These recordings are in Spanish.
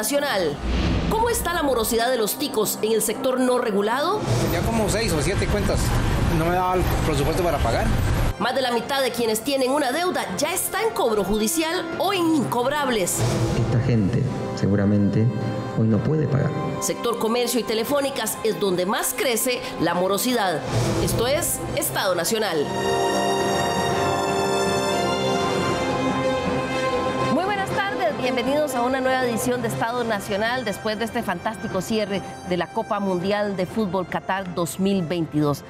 Nacional. ¿Cómo está la morosidad de los ticos en el sector no regulado? Tenía como 6 o 7 cuentas. No me daba el presupuesto para pagar. Más de la mitad de quienes tienen una deuda ya está en cobro judicial o en incobrables. Esta gente seguramente hoy no puede pagar. Sector comercio y telefónicas es donde más crece la morosidad. Esto es Estado Nacional. Muy buenas tardes, bienvenidos a una nueva edición de Estado Nacional después de este fantástico cierre de la Copa Mundial de Fútbol Qatar 2022.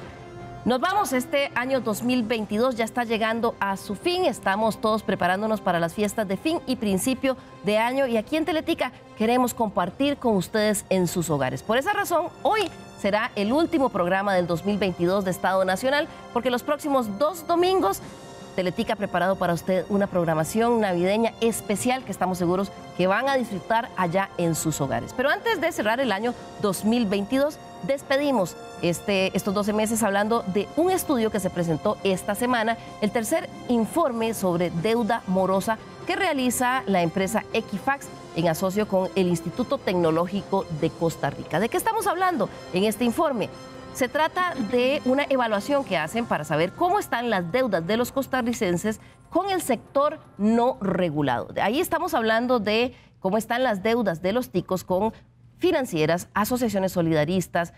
Nos vamos, este año 2022 ya está llegando a su fin, estamos todos preparándonos para las fiestas de fin y principio de año y aquí en Teletica queremos compartir con ustedes en sus hogares. Por esa razón, hoy será el último programa del 2022 de Estado Nacional porque los próximos 2 domingos Teletica ha preparado para usted una programación navideña especial que estamos seguros que van a disfrutar allá en sus hogares. Pero antes de cerrar el año 2022, despedimos estos 12 meses hablando de un estudio que se presentó esta semana, el tercer informe sobre deuda morosa que realiza la empresa Equifax en asocio con el Instituto Tecnológico de Costa Rica. ¿De qué estamos hablando en este informe? Se trata de una evaluación que hacen para saber cómo están las deudas de los costarricenses con el sector no regulado. Ahí estamos hablando de cómo están las deudas de los ticos con financieras, asociaciones solidaristas,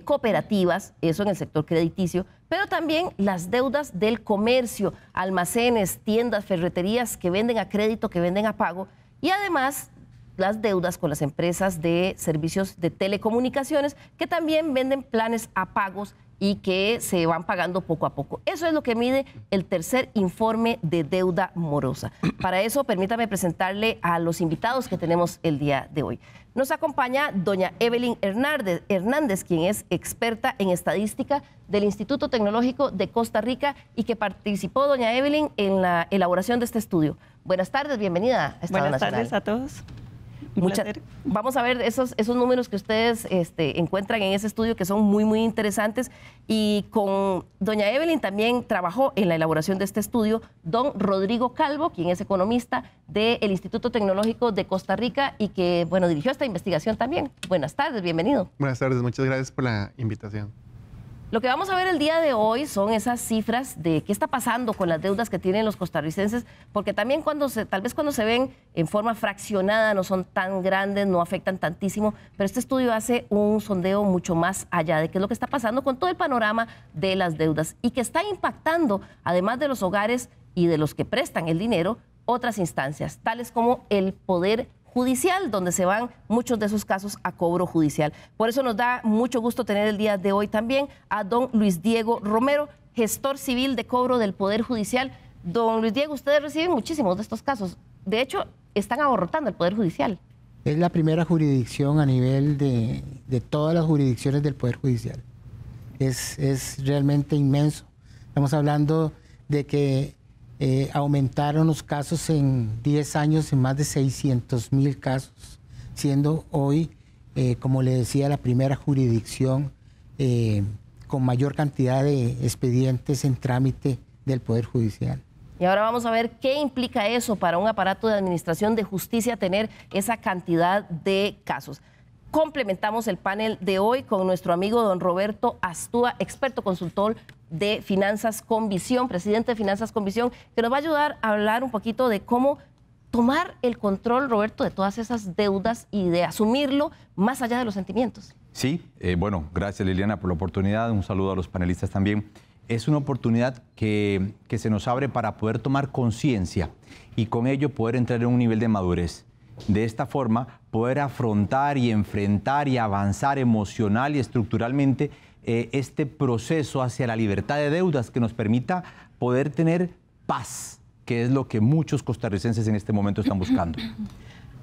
cooperativas, eso en el sector crediticio, pero también las deudas del comercio, almacenes, tiendas, ferreterías que venden a crédito, que venden a pago, y además las deudas con las empresas de servicios de telecomunicaciones que también venden planes a pagos y que se van pagando poco a poco. Eso es lo que mide el tercer informe de deuda morosa. Para eso, permítame presentarle a los invitados que tenemos el día de hoy. Nos acompaña doña Evelyn Hernández, quien es experta en estadística del Instituto Tecnológico de Costa Rica y que participó, doña Evelyn, en la elaboración de este estudio. Buenas tardes, bienvenida a Estado Nacional. Buenas tardes a todos. Vamos a ver esos números que ustedes encuentran en ese estudio que son muy interesantes y con doña Evelyn también trabajó en la elaboración de este estudio don Rodrigo Calvo, quien es economista del Instituto Tecnológico de Costa Rica y que, bueno, dirigió esta investigación también. Buenas tardes, bienvenido. Buenas tardes, muchas gracias por la invitación. Lo que vamos a ver el día de hoy son esas cifras de qué está pasando con las deudas que tienen los costarricenses, porque también tal vez cuando se ven en forma fraccionada no son tan grandes, no afectan tantísimo, pero este estudio hace un sondeo mucho más allá de qué es lo que está pasando con todo el panorama de las deudas y que está impactando, además de los hogares y de los que prestan el dinero, otras instancias, tales como el Poder Judicial, donde se van muchos de esos casos a cobro judicial. Por eso nos da mucho gusto tener el día de hoy también a don Luis Diego Romero, gestor civil de cobro del Poder Judicial. Don Luis Diego, ustedes reciben muchísimos de estos casos. De hecho, están abarrotando el Poder Judicial. Es la primera jurisdicción a nivel de todas las jurisdicciones del Poder Judicial. Es realmente inmenso. Estamos hablando de que aumentaron los casos en 10 años en más de 600,000 casos, siendo hoy, como le decía, la primera jurisdicción con mayor cantidad de expedientes en trámite del Poder Judicial. Y ahora vamos a ver qué implica eso para un aparato de administración de justicia tener esa cantidad de casos. Complementamos el panel de hoy con nuestro amigo don Roberto Astúa, experto consultor de Finanzas con Visión, presidente de Finanzas con Visión, que nos va a ayudar a hablar un poquito de cómo tomar el control, Roberto, de todas esas deudas y de asumirlo más allá de los sentimientos. Sí, bueno, gracias Liliana por la oportunidad, un saludo a los panelistas también. Es una oportunidad que se nos abre para poder tomar conciencia y con ello poder entrar en un nivel de madurez. De esta forma, poder afrontar y enfrentar y avanzar emocional y estructuralmente este proceso hacia la libertad de deudas que nos permita poder tener paz, que es lo que muchos costarricenses en este momento están buscando.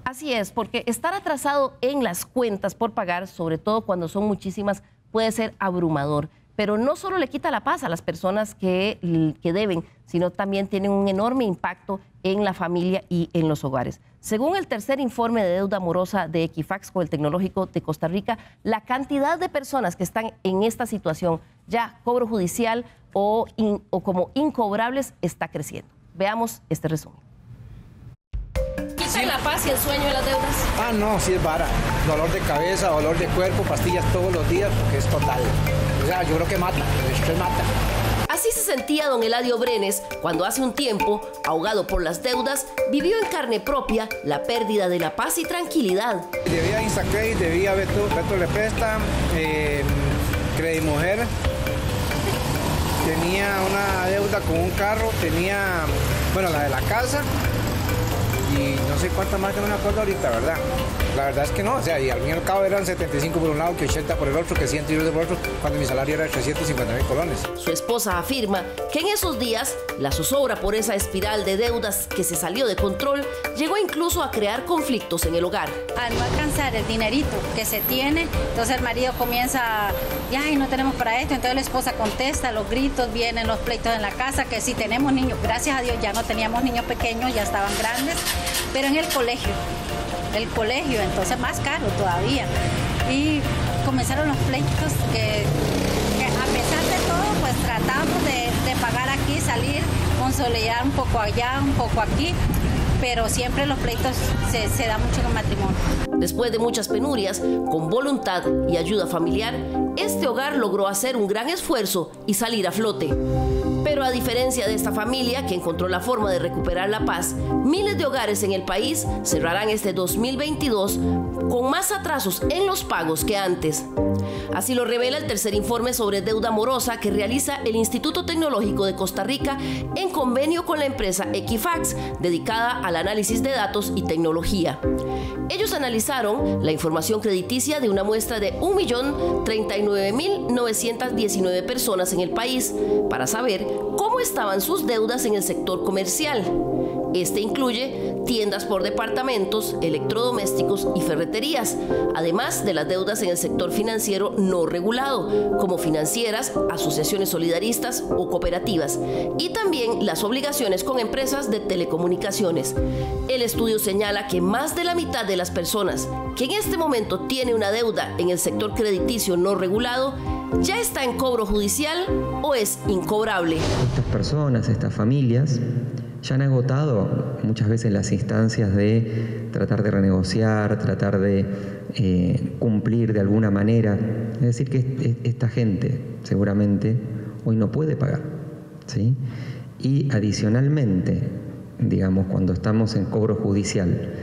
Así es, porque estar atrasado en las cuentas por pagar, sobre todo cuando son muchísimas, puede ser abrumador. Pero no solo le quita la paz a las personas que deben, sino también tienen un enorme impacto en la familia y en los hogares. Según el tercer informe de deuda morosa de Equifax con el Tecnológico de Costa Rica, la cantidad de personas que están en esta situación, ya cobro judicial o como incobrables, está creciendo. Veamos este resumen. quitan la paz y el sueño de las deudas? Ah, no, sí es vara. Dolor de cabeza, dolor de cuerpo, pastillas todos los días, porque es total. O sea, yo creo que mata, el estrés mata. Así se sentía don Eladio Brenes cuando hace un tiempo, ahogado por las deudas, vivió en carne propia la pérdida de la paz y tranquilidad. Debía Instacredit, debía Petro le presta, Credimujer, tenía una deuda con un carro, tenía, bueno, la de la casa y no sé cuántas más que no me acuerdo ahorita, ¿verdad? La verdad es que no, o sea, y al fin y al cabo eran 75 por un lado, que 80 por el otro, que 100 euros por el otro, cuando mi salario era de 350.000 colones. Su esposa afirma que en esos días la zozobra por esa espiral de deudas que se salió de control llegó incluso a crear conflictos en el hogar. Al no alcanzar el dinerito que se tiene, entonces el marido comienza, ay, no tenemos para esto, entonces la esposa contesta, los gritos, vienen los pleitos en la casa, que si tenemos niños, gracias a Dios ya no teníamos niños pequeños, ya estaban grandes, pero en el colegio, entonces más caro todavía. Y comenzaron los pleitos que a pesar de todo, pues tratamos de pagar aquí, salir, consolidar un poco allá, un poco aquí, pero siempre los pleitos se dan mucho en el matrimonio. Después de muchas penurias, con voluntad y ayuda familiar, este hogar logró hacer un gran esfuerzo y salir a flote. Pero a diferencia de esta familia que encontró la forma de recuperar la paz, miles de hogares en el país cerrarán este 2022 con más atrasos en los pagos que antes. Así lo revela el tercer informe sobre deuda morosa que realiza el Instituto Tecnológico de Costa Rica en convenio con la empresa Equifax, dedicada al análisis de datos y tecnología. Ellos analizaron la información crediticia de una muestra de 1.039.919 personas en el país para saber cómo estaban sus deudas en el sector comercial. Este incluye tiendas por departamentos, electrodomésticos y ferreterías, además de las deudas en el sector financiero no regulado, como financieras, asociaciones solidaristas o cooperativas, y también las obligaciones con empresas de telecomunicaciones. El estudio señala que más de la mitad de las personas que en este momento tiene una deuda en el sector crediticio no regulado ya está en cobro judicial o es incobrable. Estas personas, estas familias, ya han agotado muchas veces las instancias de tratar de renegociar, tratar de cumplir de alguna manera. Es decir, que esta gente seguramente hoy no puede pagar, ¿sí? Y adicionalmente, digamos, cuando estamos en cobro judicial,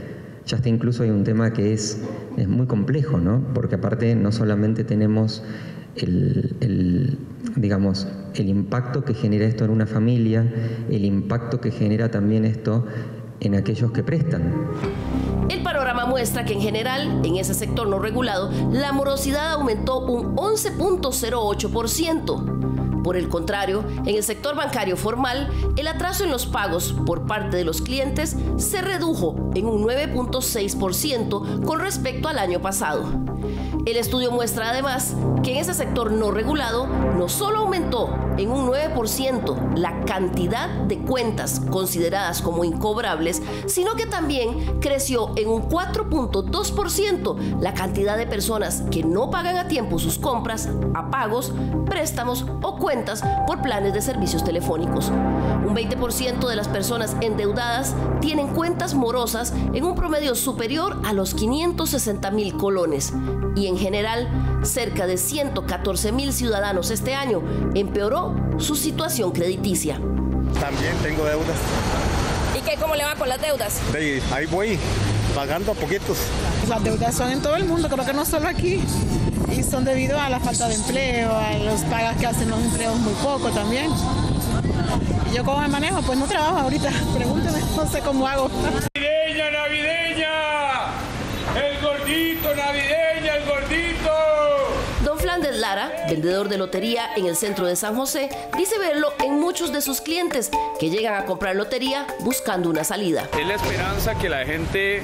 ya está incluso hay un tema que es muy complejo, ¿no? Porque aparte no solamente tenemos digamos, el impacto que genera esto en una familia, el impacto que genera también esto en aquellos que prestan. El panorama muestra que en general, en ese sector no regulado, la morosidad aumentó un 11.08%. Por el contrario, en el sector bancario formal, el atraso en los pagos por parte de los clientes se redujo en un 9.6% con respecto al año pasado. El estudio muestra además que en ese sector no regulado no solo aumentó en un 9% la cantidad de cuentas consideradas como incobrables, sino que también creció en un 4.2% la cantidad de personas que no pagan a tiempo sus compras, a pagos, préstamos o cuentas por planes de servicios telefónicos. Un 20% de las personas endeudadas tienen cuentas morosas en un promedio superior a los 560.000 colones. Y en general, cerca de 114.000 ciudadanos este año empeoró su situación crediticia. También tengo deudas. ¿Y qué? ¿Cómo le va con las deudas? Ahí voy, pagando a poquitos. Las deudas son en todo el mundo, creo que no solo aquí. Y son debido a la falta de empleo, a los pagas que hacen los empleos muy poco también. Y yo cómo me manejo, pues no trabajo ahorita. Pregúnteme, no sé cómo hago. ¡Navideña, navideña! ¡El gordito, navideña, el gordito! Don Flandes Lara, vendedor de lotería en el centro de San José, dice verlo en muchos de sus clientes que llegan a comprar lotería buscando una salida. Es la esperanza que la gente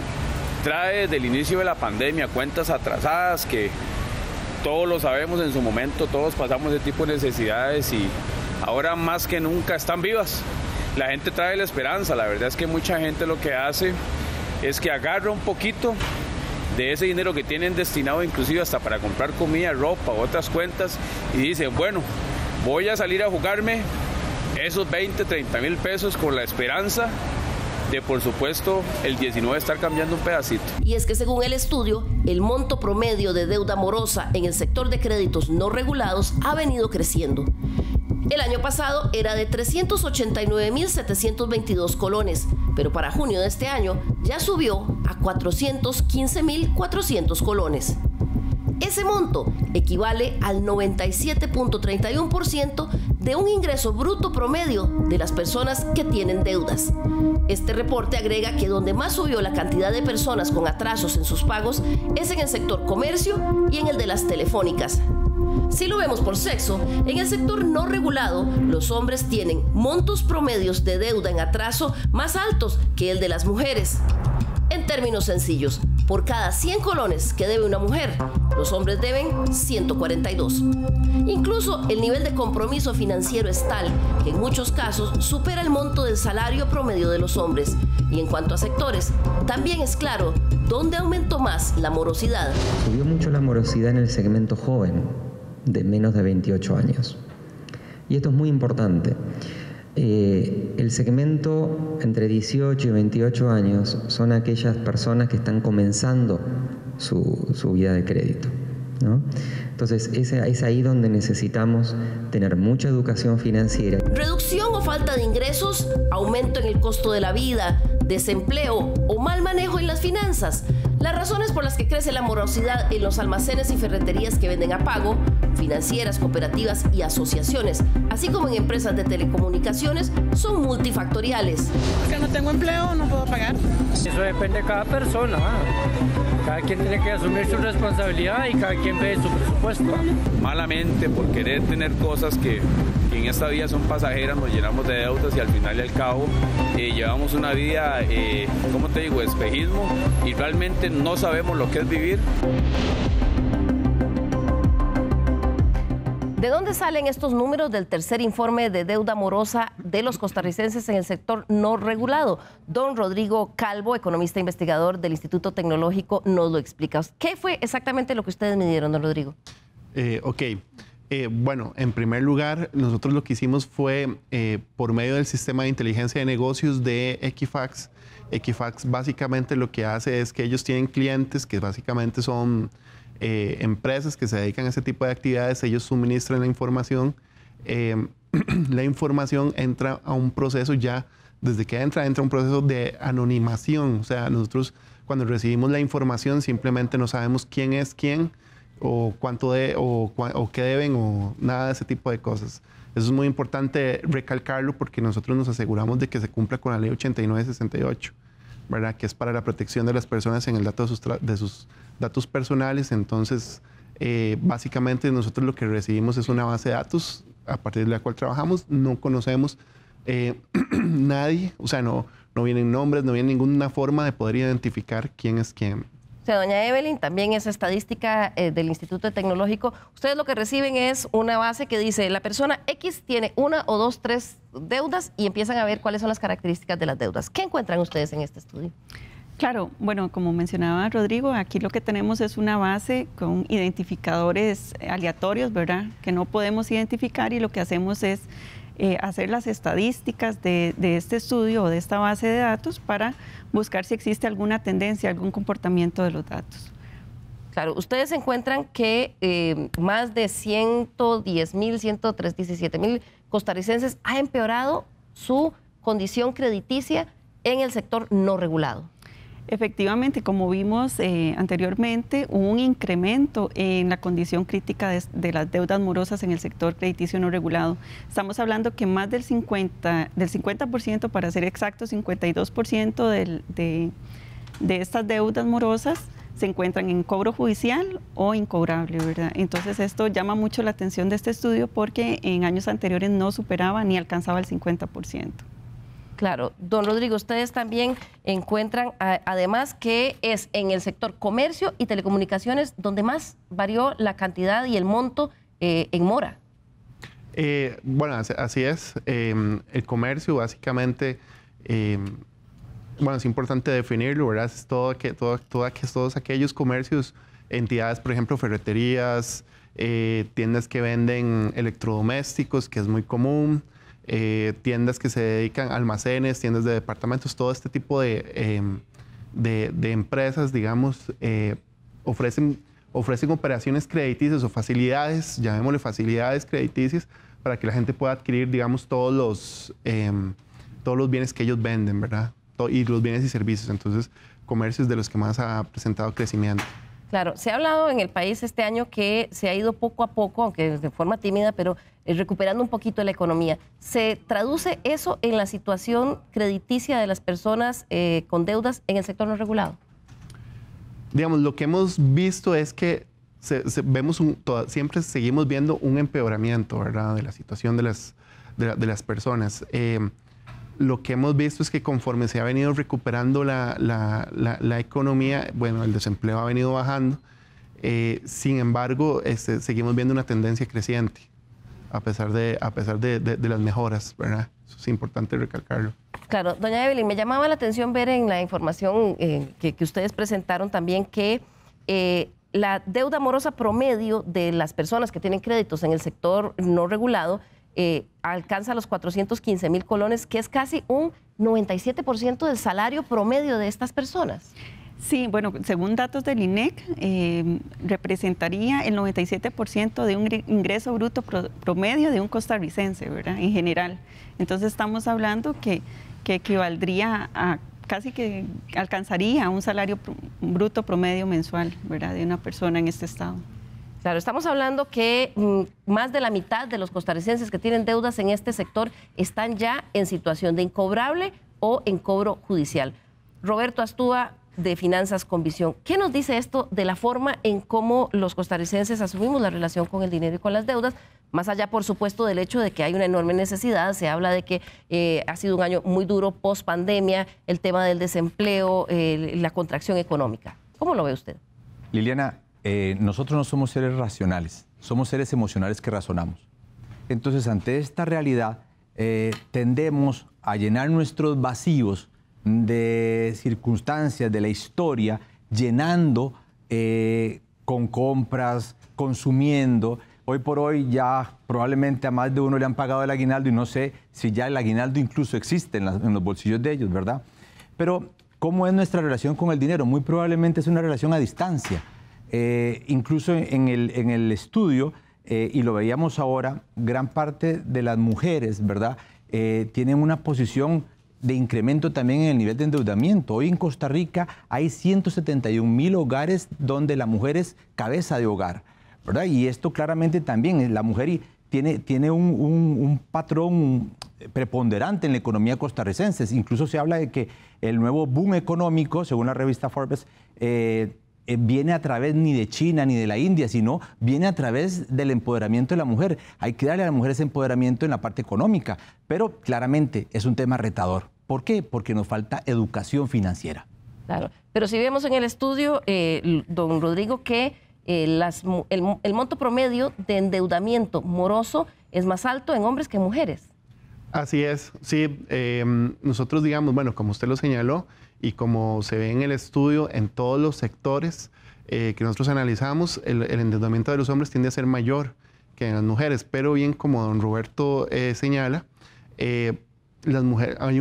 trae desde el inicio de la pandemia, cuentas atrasadas que todos lo sabemos en su momento, todos pasamos ese tipo de necesidades y ahora más que nunca están vivas. La gente trae la esperanza, la verdad es que mucha gente lo que hace es que agarra un poquito de ese dinero que tienen destinado inclusive hasta para comprar comida, ropa u otras cuentas y dicen, bueno, voy a salir a jugarme esos 20, 30 mil pesos con la esperanza de por supuesto el 19 estar cambiando un pedacito. Y es que según el estudio, el monto promedio de deuda morosa en el sector de créditos no regulados ha venido creciendo. El año pasado era de 389.722 colones, pero para junio de este año ya subió a 415.400 colones. Ese monto equivale al 97.31% de un ingreso bruto promedio de las personas que tienen deudas. Este reporte agrega que donde más subió la cantidad de personas con atrasos en sus pagos es en el sector comercio y en el de las telefónicas. Si lo vemos por sexo, en el sector no regulado, los hombres tienen montos promedios de deuda en atraso más altos que el de las mujeres. En términos sencillos, por cada 100 colones que debe una mujer, los hombres deben 142. Incluso el nivel de compromiso financiero es tal que en muchos casos supera el monto del salario promedio de los hombres. Y en cuanto a sectores, también es claro dónde aumentó más la morosidad. Subió mucho la morosidad en el segmento joven, de menos de 28 años. Y esto es muy importante. El segmento entre 18 y 28 años son aquellas personas que están comenzando su vida de crédito, ¿no? Entonces es ahí donde necesitamos tener mucha educación financiera. Reducción o falta de ingresos, aumento en el costo de la vida, desempleo o mal manejo en las finanzas. Las razones por las que crece la morosidad en los almacenes y ferreterías que venden a pago, financieras, cooperativas y asociaciones, así como en empresas de telecomunicaciones, son multifactoriales. Porque no tengo empleo, no puedo pagar. Eso depende de cada persona. Cada quien tiene que asumir su responsabilidad y cada quien ve su presupuesto. Malamente, por querer tener cosas que en esta vida son pasajeras, nos llenamos de deudas y al final y al cabo llevamos una vida, ¿cómo te digo?, de espejismo, y realmente no sabemos lo que es vivir. ¿De dónde salen estos números del tercer informe de deuda morosa de los costarricenses en el sector no regulado? Don Rodrigo Calvo, economista investigador del Instituto Tecnológico, nos lo explica. ¿Qué fue exactamente lo que ustedes midieron, don Rodrigo? Bueno, en primer lugar, nosotros lo que hicimos fue, por medio del sistema de inteligencia de negocios de Equifax. Equifax básicamente lo que hace es que ellos tienen clientes que básicamente son empresas que se dedican a ese tipo de actividades. Ellos suministran la información. La información entra a un proceso ya, desde que entra a un proceso de anonimación. O sea, nosotros cuando recibimos la información simplemente no sabemos quién es quién, o cuánto o qué deben, o nada de ese tipo de cosas. Eso es muy importante recalcarlo porque nosotros nos aseguramos de que se cumpla con la ley 8968, ¿verdad? Que es para la protección de las personas en el dato de sus datos personales. Entonces, básicamente nosotros lo que recibimos es una base de datos a partir de la cual trabajamos. No conocemos nadie, o sea, no vienen nombres, no viene ninguna forma de poder identificar quién es quién. O sea, doña Evelyn, también es estadística del Instituto Tecnológico. Ustedes lo que reciben es una base que dice la persona X tiene 1 o 2, 3 deudas y empiezan a ver cuáles son las características de las deudas. ¿Qué encuentran ustedes en este estudio? Claro, bueno, como mencionaba Rodrigo, aquí lo que tenemos es una base con identificadores aleatorios, ¿verdad? Que no podemos identificar, y lo que hacemos es hacer las estadísticas de este estudio o de esta base de datos para buscar si existe alguna tendencia, algún comportamiento de los datos. Claro, ustedes encuentran que más de 110.000, 117.000 costarricenses ha empeorado su condición crediticia en el sector no regulado. Efectivamente, como vimos anteriormente, hubo un incremento en la condición crítica de las deudas morosas en el sector crediticio no regulado. Estamos hablando que más del 50%, para ser exacto, 52% de estas deudas morosas se encuentran en cobro judicial o incobrable, ¿verdad? Entonces esto llama mucho la atención de este estudio porque en años anteriores no superaba ni alcanzaba el 50%. Claro. Don Rodrigo, ustedes también encuentran, además, que es en el sector comercio y telecomunicaciones donde más varió la cantidad y el monto en mora. Bueno, así es. El comercio, básicamente, bueno, es importante definirlo, ¿verdad? Es todos aquellos comercios, entidades, por ejemplo, ferreterías, tiendas que venden electrodomésticos, que es muy común, tiendas que se dedican a almacenes, tiendas de departamentos, todo este tipo de empresas, digamos, ofrecen operaciones crediticias o facilidades, llamémosle facilidades crediticias, para que la gente pueda adquirir, digamos, todos los bienes que ellos venden, ¿verdad? Y los bienes y servicios. Entonces, comercios de los que más ha presentado crecimiento. Claro, se ha hablado en el país este año que se ha ido poco a poco, aunque de forma tímida, pero recuperando un poquito la economía. ¿Se traduce eso en la situación crediticia de las personas con deudas en el sector no regulado? Digamos, lo que hemos visto es que siempre seguimos viendo un empeoramiento, ¿verdad?, de la situación de las personas. Lo que hemos visto es que conforme se ha venido recuperando la economía, bueno, el desempleo ha venido bajando. Sin embargo, seguimos viendo una tendencia creciente, a pesar de las mejoras, ¿verdad? Eso es importante recalcarlo. Claro, doña Evelyn, me llamaba la atención ver en la información que ustedes presentaron también que la deuda morosa promedio de las personas que tienen créditos en el sector no regulado alcanza los 415,000 colones, que es casi un 97% del salario promedio de estas personas. Sí, bueno, según datos del INEC, representaría el 97% de un ingreso bruto promedio de un costarricense, ¿verdad? En general. Entonces estamos hablando que equivaldría a casi que alcanzaría un salario bruto promedio mensual, ¿verdad?, de una persona en este estado. Claro, estamos hablando que más de la mitad de los costarricenses que tienen deudas en este sector están ya en situación de incobrable o en cobro judicial. Roberto Astúa, de Finanzas con Visión, ¿qué nos dice esto de la forma en cómo los costarricenses asumimos la relación con el dinero y con las deudas? Más allá, por supuesto, del hecho de que hay una enorme necesidad, se habla de que ha sido un año muy duro post pandemia, el tema del desempleo, la contracción económica. ¿Cómo lo ve usted? Liliana, nosotros no somos seres racionales, somos seres emocionales que razonamos. Entonces, ante esta realidad, tendemos a llenar nuestros vacíos de circunstancias, de la historia, llenando con compras, consumiendo. Hoy por hoy ya probablemente a más de uno le han pagado el aguinaldo y no sé si ya el aguinaldo incluso existe en los bolsillos de ellos, ¿verdad? Pero, ¿cómo es nuestra relación con el dinero? Muy probablemente es una relación a distancia. Incluso en el estudio, y lo veíamos ahora, gran parte de las mujeres, ¿verdad?, tienen una posición de incremento también en el nivel de endeudamiento. Hoy en Costa Rica hay 171,000 hogares donde la mujer es cabeza de hogar, ¿verdad? Y esto claramente también, la mujer tiene un patrón preponderante en la economía costarricense. Incluso se habla de que el nuevo boom económico, según la revista Forbes, viene a través ni de China ni de la India, sino viene a través del empoderamiento de la mujer. Hay que darle a la mujer ese empoderamiento en la parte económica, pero claramente es un tema retador. ¿Por qué? Porque nos falta educación financiera. Claro, pero si vemos en el estudio, don Rodrigo, que el monto promedio de endeudamiento moroso es más alto en hombres que en mujeres. Así es, sí. Nosotros, digamos, bueno, como usted lo señaló, y como se ve en el estudio, en todos los sectores que nosotros analizamos, el endeudamiento de los hombres tiende a ser mayor que en las mujeres, pero bien como don Roberto señala, las mujeres, hay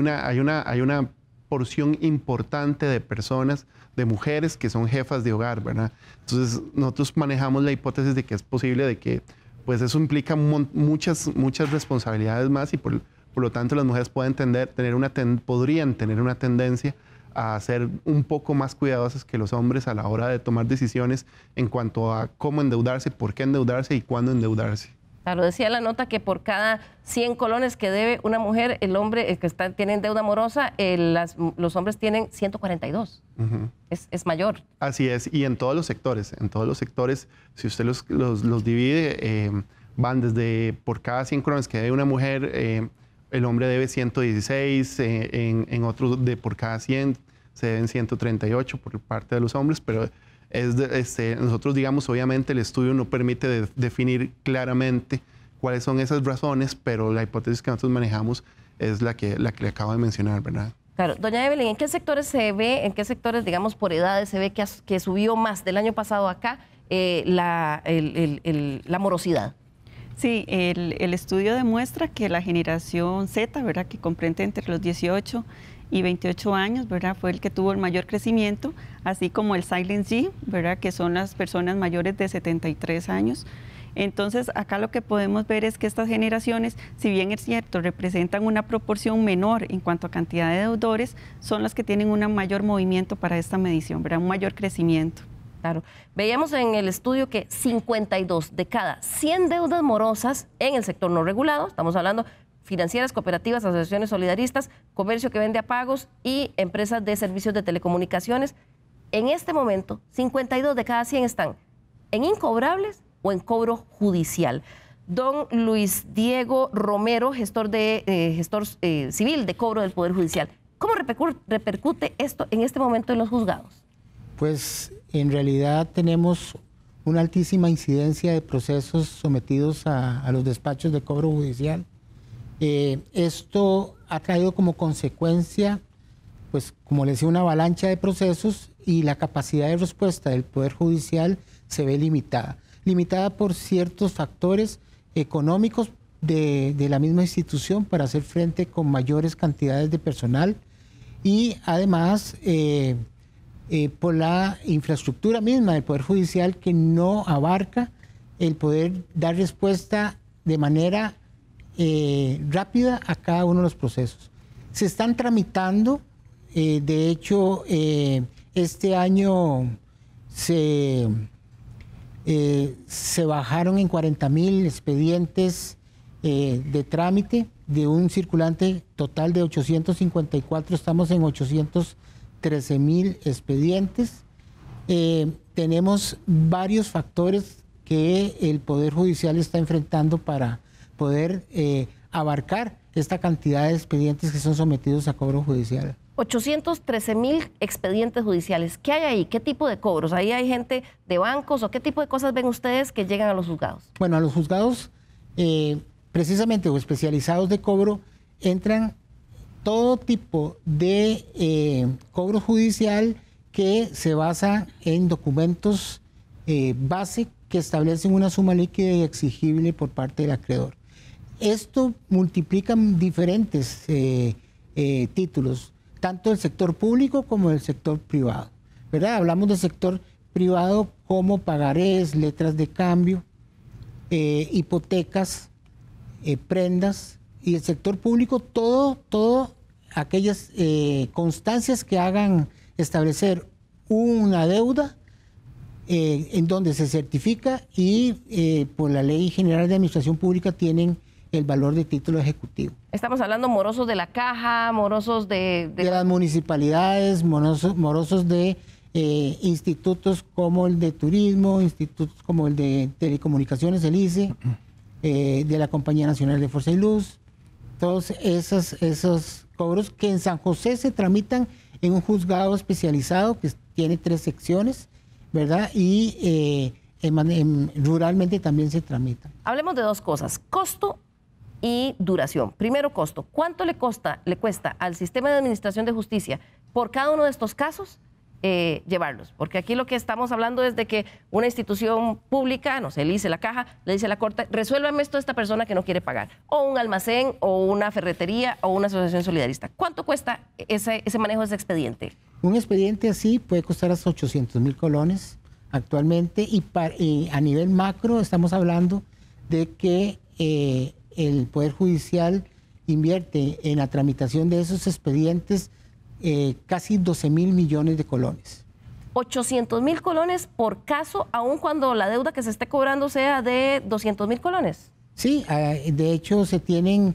una porción importante de personas, de mujeres que son jefas de hogar, ¿verdad? Entonces nosotros manejamos la hipótesis de que es posible de que pues eso implica muchas responsabilidades más y por lo tanto las mujeres podrían tener una tendencia a ser un poco más cuidadosas que los hombres a la hora de tomar decisiones en cuanto a cómo endeudarse, por qué endeudarse y cuándo endeudarse. Claro, decía la nota que por cada 100 colones que debe una mujer, el hombre que tiene deuda morosa, los hombres tienen 142. Uh-huh. Es mayor. Así es, y en todos los sectores, si usted los divide, van desde por cada 100 colones que debe una mujer, el hombre debe 116, en otros por cada 100 se deben 138 por parte de los hombres, pero nosotros, digamos, obviamente el estudio no permite definir claramente cuáles son esas razones, pero la hipótesis que nosotros manejamos es la que le acabo de mencionar, ¿verdad? Claro. Doña Evelyn, ¿en qué sectores digamos, por edades se ve que subió más del año pasado acá la morosidad? Sí, el estudio demuestra que la generación Z, ¿verdad?, que comprende entre los 18 y 28 años, ¿verdad?, fue el que tuvo el mayor crecimiento, así como el Silent G, ¿verdad?, que son las personas mayores de 73 años. Entonces, acá lo que podemos ver es que estas generaciones, si bien es cierto, representan una proporción menor en cuanto a cantidad de deudores, son las que tienen un mayor movimiento para esta medición, ¿verdad?, un mayor crecimiento. Claro. Veíamos en el estudio que 52 de cada 100 deudas morosas en el sector no regulado, estamos hablando financieras, cooperativas, asociaciones solidaristas, comercio que vende a pagos y empresas de servicios de telecomunicaciones, en este momento 52 de cada 100 están en incobrables o en cobro judicial. Don Luis Diego Romero, gestor civil de cobro del Poder Judicial, ¿cómo repercute esto en este momento en los juzgados? Pues en realidad tenemos una altísima incidencia de procesos sometidos a los despachos de cobro judicial. Esto ha traído como consecuencia, pues como les decía, una avalancha de procesos y la capacidad de respuesta del Poder Judicial se ve limitada. Limitada por ciertos factores económicos de la misma institución para hacer frente con mayores cantidades de personal y además por la infraestructura misma del Poder Judicial que no abarca el poder dar respuesta de manera rápida a cada uno de los procesos. Se están tramitando, de hecho, este año se bajaron en 40,000 expedientes de trámite, de un circulante total de 854, estamos en 813,000 expedientes. Tenemos varios factores que el Poder Judicial está enfrentando para poder abarcar esta cantidad de expedientes que son sometidos a cobro judicial. 813,000 expedientes judiciales. ¿Qué hay ahí? ¿Qué tipo de cobros? ¿Ahí hay gente de bancos o qué tipo de cosas ven ustedes que llegan a los juzgados? Bueno, a los juzgados precisamente o especializados de cobro entran todo tipo de cobro judicial que se basa en documentos base que establecen una suma líquida y exigible por parte del acreedor. Esto multiplica diferentes títulos, tanto del sector público como del sector privado, ¿verdad? Hablamos del sector privado como pagarés, letras de cambio, hipotecas, prendas, y el sector público todo aquellas constancias que hagan establecer una deuda en donde se certifica y por la Ley General de Administración Pública tienen el valor de título ejecutivo. Estamos hablando morosos de la caja, morosos de las municipalidades, morosos de institutos como el de turismo, institutos como el de telecomunicaciones, el ICE, de la Compañía Nacional de Fuerza y Luz, todos esos cobros que en San José se tramitan en un juzgado especializado que tiene 3 secciones, ¿verdad? Y ruralmente también se tramitan. Hablemos de 2 cosas, costo y duración. Primero, costo. ¿Cuánto le cuesta al sistema de administración de justicia por cada uno de estos casos llevarlos? Porque aquí lo que estamos hablando es de que una institución pública, no sé, le dice la caja, le dice a la corte, resuélvame esto a esta persona que no quiere pagar, o un almacén, o una ferretería, o una asociación solidarista. ¿Cuánto cuesta ese manejo de ese expediente? Un expediente así puede costar hasta 800,000 colones actualmente y a nivel macro estamos hablando de que el Poder Judicial invierte en la tramitación de esos expedientes casi 12,000 millones de colones. 800,000 colones por caso, aun cuando la deuda que se esté cobrando sea de 200,000 colones. Sí, de hecho se tienen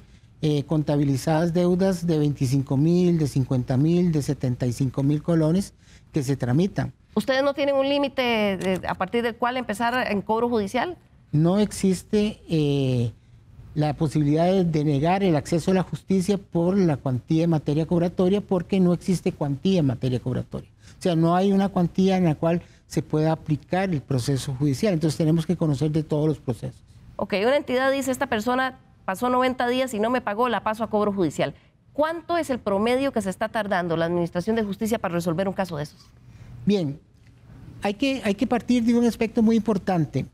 contabilizadas deudas de 25,000, de 50,000, de 75,000 colones que se tramitan. ¿Ustedes no tienen un límite a partir del cual empezar en cobro judicial? No existe la posibilidad de denegar el acceso a la justicia por la cuantía en materia cobratoria porque no existe cuantía en materia cobratoria. O sea, no hay una cuantía en la cual se pueda aplicar el proceso judicial. Entonces tenemos que conocer de todos los procesos. Ok, una entidad dice, esta persona pasó 90 días y no me pagó, la paso a cobro judicial. ¿Cuánto es el promedio que se está tardando la Administración de Justicia para resolver un caso de esos? Bien, hay que partir de un aspecto muy importante.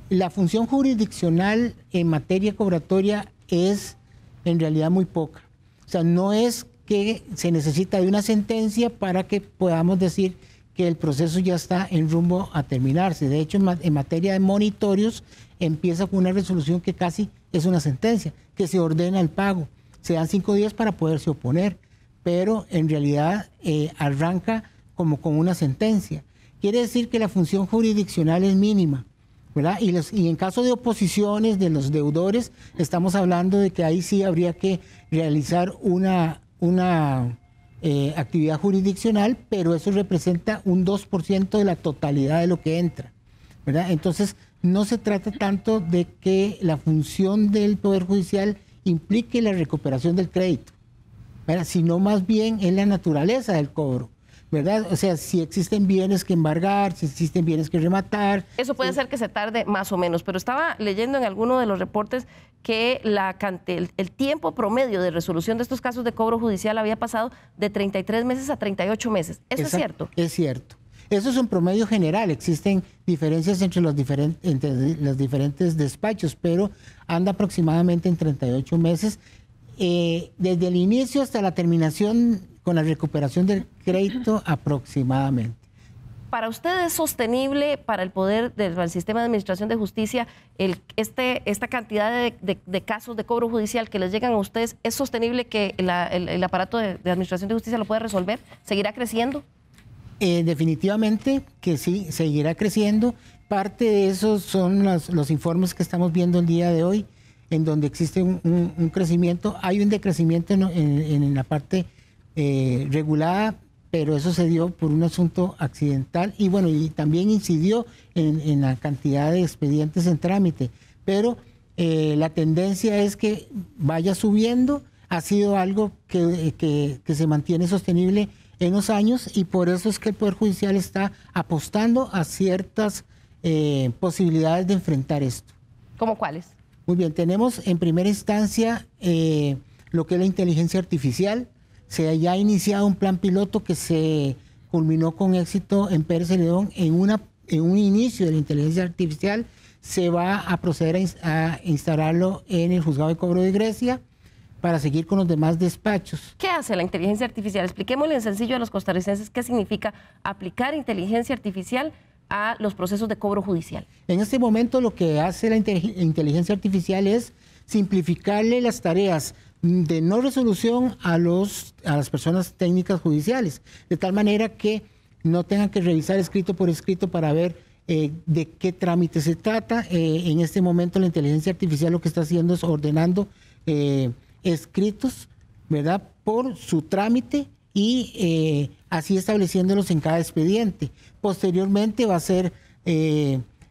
La función jurisdiccional en materia cobratoria es en realidad muy poca. O sea, no es que se necesita de una sentencia para que podamos decir que el proceso ya está en rumbo a terminarse. De hecho, en materia de monitorios, empieza con una resolución que casi es una sentencia, que se ordena el pago. Se dan 5 días para poderse oponer, pero en realidad arranca como con una sentencia. Quiere decir que la función jurisdiccional es mínima, ¿verdad? Y en caso de oposiciones de los deudores, estamos hablando de que ahí sí habría que realizar una actividad jurisdiccional, pero eso representa un 2% de la totalidad de lo que entra, ¿verdad? Entonces, no se trata tanto de que la función del Poder Judicial implique la recuperación del crédito, ¿verdad? Sino más bien es la naturaleza del cobro, ¿verdad? O sea, si existen bienes que embargar, si existen bienes que rematar. Eso puede ser que se tarde más o menos, pero estaba leyendo en alguno de los reportes que el tiempo promedio de resolución de estos casos de cobro judicial había pasado de 33 meses a 38 meses. ¿Eso es cierto? Es cierto. Eso es un promedio general. Existen diferencias entre los diferentes despachos, pero anda aproximadamente en 38 meses. Desde el inicio hasta la terminación con la recuperación del crédito aproximadamente. ¿Para usted es sostenible para el poder del sistema de administración de justicia esta cantidad de casos de cobro judicial que les llegan a ustedes? ¿Es sostenible que el aparato de administración de justicia lo pueda resolver? ¿Seguirá creciendo? Definitivamente que sí, seguirá creciendo. Parte de eso son los informes que estamos viendo el día de hoy, en donde existe un crecimiento. Hay un decrecimiento en la parte regulada, pero eso se dio por un asunto accidental y bueno, y también incidió en la cantidad de expedientes en trámite. Pero la tendencia es que vaya subiendo. Ha sido algo que se mantiene sostenible en los años y por eso es que el Poder Judicial está apostando a ciertas posibilidades de enfrentar esto. ¿Cómo cuáles? Muy bien, tenemos en primera instancia lo que es la inteligencia artificial. Se ha iniciado un plan piloto que se culminó con éxito en Pérez Celedón en un inicio de la inteligencia artificial. Se va a proceder a instalarlo en el Juzgado de Cobro de Grecia para seguir con los demás despachos. ¿Qué hace la inteligencia artificial? Expliquémosle en sencillo a los costarricenses qué significa aplicar inteligencia artificial a los procesos de cobro judicial. En este momento lo que hace la inteligencia artificial es simplificarle las tareas de no resolución a las personas técnicas judiciales, de tal manera que no tengan que revisar escrito por escrito para ver de qué trámite se trata. En este momento la inteligencia artificial lo que está haciendo es ordenando escritos, ¿verdad?, por su trámite y así estableciéndolos en cada expediente. Posteriormente va a ser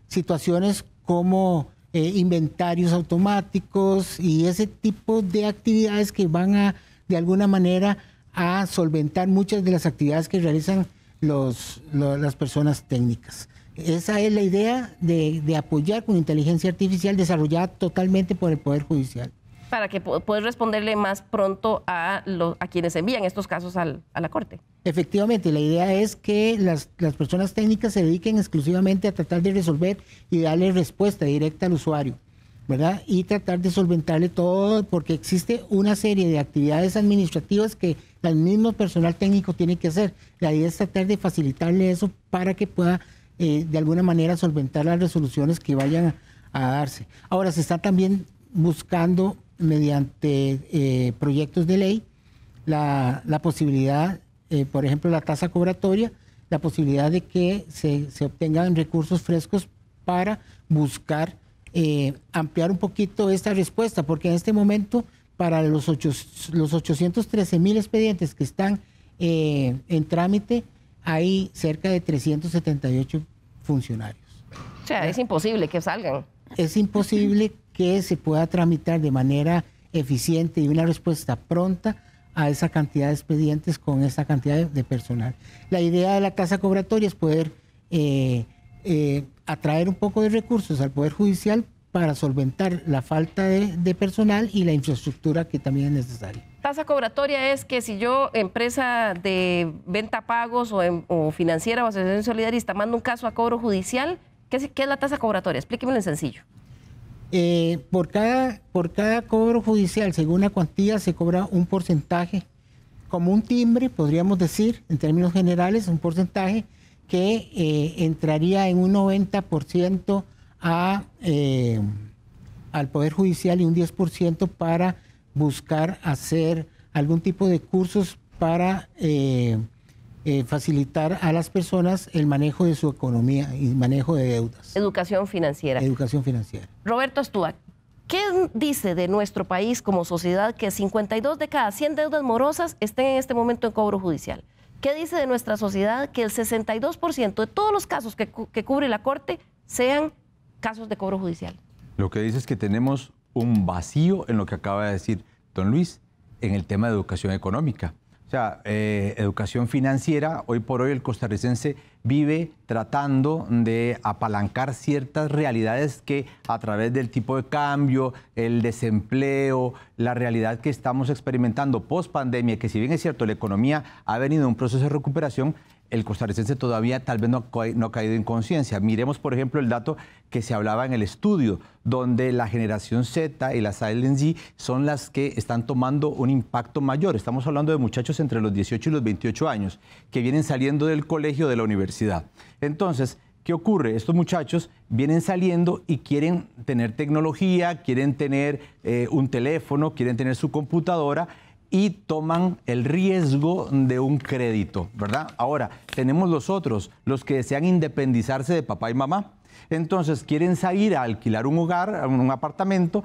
situaciones como inventarios automáticos y ese tipo de actividades que van de alguna manera a solventar muchas de las actividades que realizan las personas técnicas. Esa es la idea de apoyar con inteligencia artificial desarrollada totalmente por el Poder Judicial. Para que puedas responderle más pronto a quienes envían estos casos a la Corte. Efectivamente, la idea es que las personas técnicas se dediquen exclusivamente a tratar de resolver y darle respuesta directa al usuario, ¿verdad? Y tratar de solventarle todo, porque existe una serie de actividades administrativas que el mismo personal técnico tiene que hacer. La idea es tratar de facilitarle eso para que pueda de alguna manera solventar las resoluciones que vayan a darse. Ahora, se está también buscando mediante proyectos de ley la posibilidad, por ejemplo, la tasa cobratoria, la posibilidad de que se obtengan recursos frescos para buscar ampliar un poquito esta respuesta, porque en este momento para los 813,000 expedientes que están en trámite hay cerca de 378 funcionarios. O sea, es imposible que salgan. Es imposible que se pueda tramitar de manera eficiente y una respuesta pronta a esa cantidad de expedientes con esa cantidad de personal. La idea de la tasa cobratoria es poder atraer un poco de recursos al Poder Judicial para solventar la falta de personal y la infraestructura que también es necesaria. Tasa cobratoria es que si yo, empresa de venta pagos o financiera o asociación solidarista, mando un caso a cobro judicial, ¿Qué es la tasa cobratoria? Explíquemelo en sencillo. Por cada cobro judicial, según la cuantía, se cobra un porcentaje, como un timbre, podríamos decir, en términos generales, un porcentaje que entraría en un 90% al Poder Judicial y un 10% para buscar hacer algún tipo de cursos para facilitar a las personas el manejo de su economía y manejo de deudas. Educación financiera. Educación financiera. Roberto Astúa, ¿qué dice de nuestro país como sociedad que 52 de cada 100 deudas morosas estén en este momento en cobro judicial? ¿Qué dice de nuestra sociedad que el 62% de todos los casos que cubre la Corte sean casos de cobro judicial? Lo que dice es que tenemos un vacío en lo que acaba de decir don Luis en el tema de educación económica. O sea, educación financiera, hoy por hoy el costarricense vive tratando de apalancar ciertas realidades que a través del tipo de cambio, el desempleo, la realidad que estamos experimentando post pandemia, que si bien es cierto la economía ha venido en un proceso de recuperación, el costarricense todavía tal vez no ha caído en conciencia. Miremos, por ejemplo, el dato que se hablaba en el estudio, donde la generación Z y la Silent Z son las que están tomando un impacto mayor. Estamos hablando de muchachos entre los 18 y los 28 años que vienen saliendo del colegio o de la universidad. Entonces, ¿qué ocurre? Estos muchachos vienen saliendo y quieren tener tecnología, quieren tener un teléfono, quieren tener su computadora, y toman el riesgo de un crédito, ¿verdad? Ahora, tenemos los otros, los que desean independizarse de papá y mamá. Entonces, quieren salir a alquilar un hogar, un apartamento,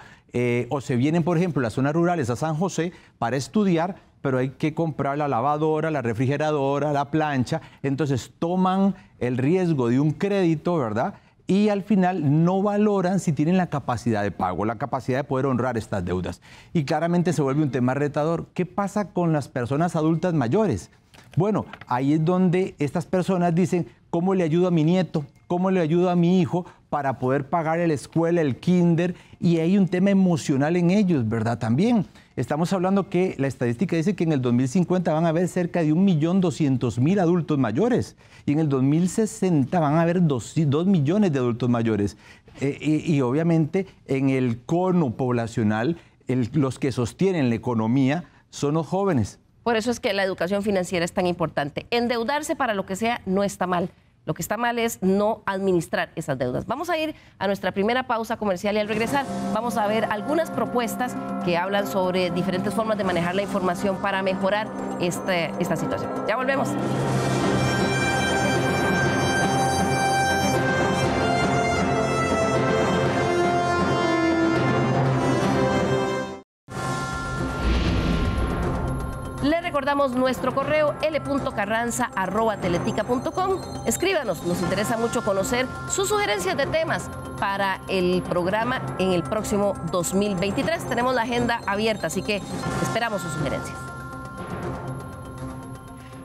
o se vienen, por ejemplo, a las zonas rurales, a San José, para estudiar, pero hay que comprar la lavadora, la refrigeradora, la plancha. Entonces, toman el riesgo de un crédito, ¿verdad? Y al final no valoran si tienen la capacidad de pago, la capacidad de poder honrar estas deudas. Y claramente se vuelve un tema retador. ¿Qué pasa con las personas adultas mayores? Bueno, ahí es donde estas personas dicen, ¿cómo le ayudo a mi nieto? ¿Cómo le ayudo a mi hijo para poder pagar la escuela, el kinder? Y hay un tema emocional en ellos, ¿verdad? También estamos hablando que la estadística dice que en el 2050 van a haber cerca de 1.200.000 adultos mayores y en el 2060 van a haber 2 millones de adultos mayores. Y obviamente en el cono poblacional, los que sostienen la economía son los jóvenes. Por eso es que la educación financiera es tan importante. Endeudarse para lo que sea no está mal. Lo que está mal es no administrar esas deudas. Vamos a ir a nuestra primera pausa comercial y al regresar vamos a ver algunas propuestas que hablan sobre diferentes formas de manejar la información para mejorar esta situación. Ya volvemos. Le recordamos nuestro correo l.carranza@teletica.com. Escríbanos, nos interesa mucho conocer sus sugerencias de temas para el programa en el próximo 2023. Tenemos la agenda abierta, así que esperamos sus sugerencias.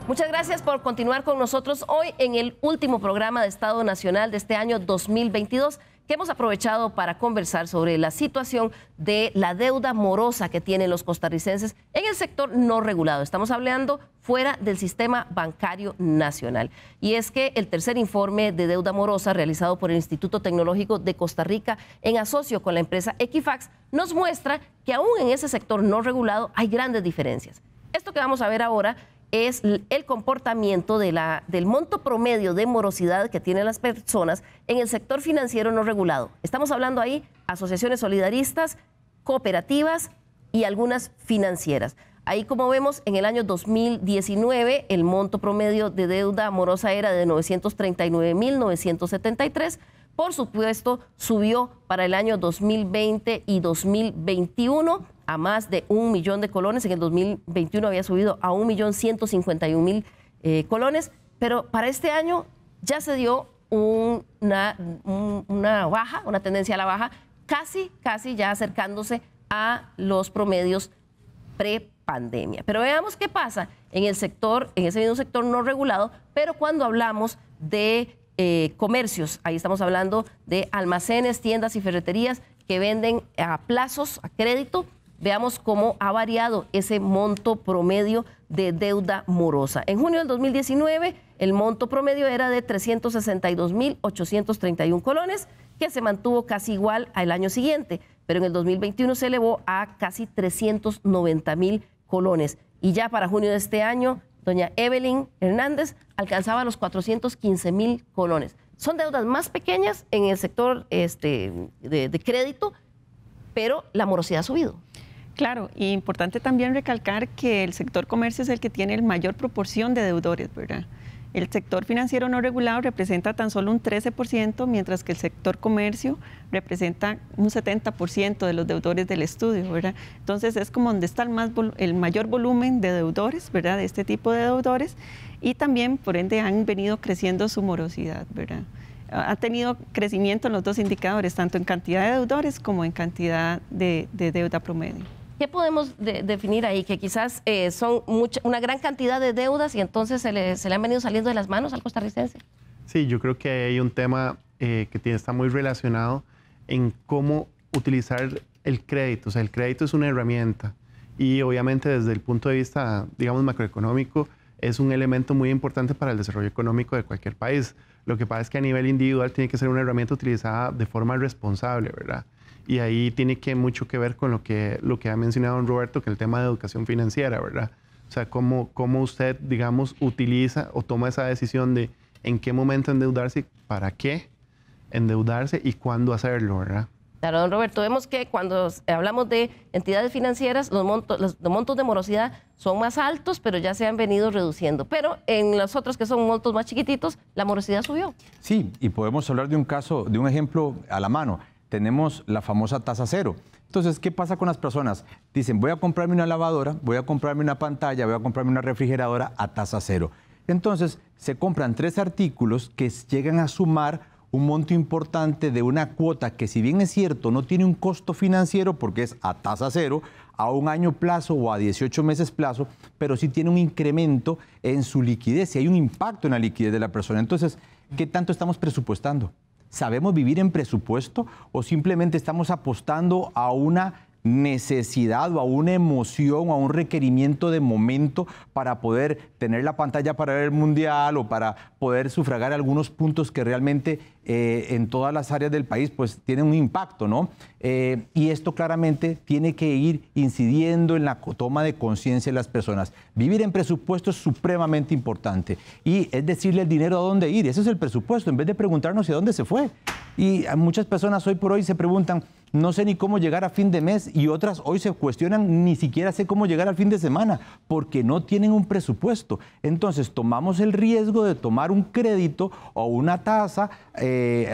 Muchas gracias por continuar con nosotros hoy en el último programa de Estado Nacional de este año 2022. Que hemos aprovechado para conversar sobre la situación de la deuda morosa que tienen los costarricenses en el sector no regulado. Estamos hablando fuera del sistema bancario nacional. Y es que el tercer informe de deuda morosa realizado por el Instituto Tecnológico de Costa Rica en asocio con la empresa Equifax nos muestra que aún en ese sector no regulado hay grandes diferencias. Esto que vamos a ver ahora es el comportamiento del monto promedio de morosidad que tienen las personas en el sector financiero no regulado. Estamos hablando ahí asociaciones solidaristas, cooperativas y algunas financieras. Ahí, como vemos, en el año 2019 el monto promedio de deuda morosa era de 939.973. Por supuesto, subió para el año 2020 y 2021 a más de 1 millón de colones. En el 2021 había subido a 1.151.000 colones, pero para este año ya se dio una baja, una tendencia a la baja, casi ya acercándose a los promedios pre-pandemia. Pero veamos qué pasa en el sector, en ese mismo sector no regulado, pero cuando hablamos de comercios, ahí estamos hablando de almacenes, tiendas y ferreterías que venden a plazos, a crédito. Veamos cómo ha variado ese monto promedio de deuda morosa. En junio del 2019, el monto promedio era de 362.831 colones, que se mantuvo casi igual al año siguiente, pero en el 2021 se elevó a casi 390.000 colones. Y ya para junio de este año, doña Evelyn Hernández alcanzaba los 415.000 colones. Son deudas más pequeñas en el sector de crédito, pero la morosidad ha subido. Claro, y importante también recalcar que el sector comercio es el que tiene la mayor proporción de deudores, ¿verdad? El sector financiero no regulado representa tan solo un 13%, mientras que el sector comercio representa un 70% de los deudores del estudio, ¿verdad? Entonces es como donde está el mayor volumen de deudores, ¿verdad? De este tipo de deudores, y también, por ende, han venido creciendo su morosidad, ¿verdad? Ha tenido crecimiento en los dos indicadores, tanto en cantidad de deudores como en cantidad de deuda promedio. ¿Qué podemos definir ahí? Que quizás son una gran cantidad de deudas y entonces se le han venido saliendo de las manos al costarricense. Sí, yo creo que hay un tema que está muy relacionado en cómo utilizar el crédito. O sea, el crédito es una herramienta y obviamente desde el punto de vista, digamos, macroeconómico, es un elemento muy importante para el desarrollo económico de cualquier país. Lo que pasa es que a nivel individual tiene que ser una herramienta utilizada de forma responsable, ¿verdad? Y ahí tiene mucho que ver con lo que ha mencionado don Roberto, que es el tema de educación financiera, ¿verdad? O sea, cómo usted, digamos, utiliza o toma esa decisión de en qué momento endeudarse, para qué endeudarse y cuándo hacerlo, ¿verdad? Claro, don Roberto, vemos que cuando hablamos de entidades financieras, los montos de morosidad son más altos, pero ya se han venido reduciendo. Pero en los otros, que son montos más chiquititos, la morosidad subió. Sí, y podemos hablar de un caso, de un ejemplo a la mano. Tenemos la famosa tasa cero. Entonces, ¿qué pasa con las personas? Dicen, voy a comprarme una lavadora, voy a comprarme una pantalla, voy a comprarme una refrigeradora a tasa cero. Entonces, se compran 3 artículos que llegan a sumar un monto importante de una cuota que, si bien es cierto, no tiene un costo financiero porque es a tasa cero, a un año plazo o a 18 meses plazo, pero sí tiene un incremento en su liquidez y hay un impacto en la liquidez de la persona. Entonces, ¿qué tanto estamos presupuestando? ¿Sabemos vivir en presupuesto o simplemente estamos apostando a una necesidad o a una emoción o a un requerimiento de momento para poder tener la pantalla para ver el mundial o para poder sufragar algunos puntos que realmente en todas las áreas del país pues tienen un impacto, ¿no? Y esto claramente tiene que ir incidiendo en la toma de conciencia de las personas. Vivir en presupuesto es supremamente importante y es decirle al dinero a dónde ir. Ese es el presupuesto, en vez de preguntarnos a dónde se fue. Y muchas personas hoy por hoy se preguntan, no sé ni cómo llegar a fin de mes, y otras hoy se cuestionan, ni siquiera sé cómo llegar al fin de semana, porque no tienen un presupuesto. Entonces tomamos el riesgo de tomar un crédito o una tasa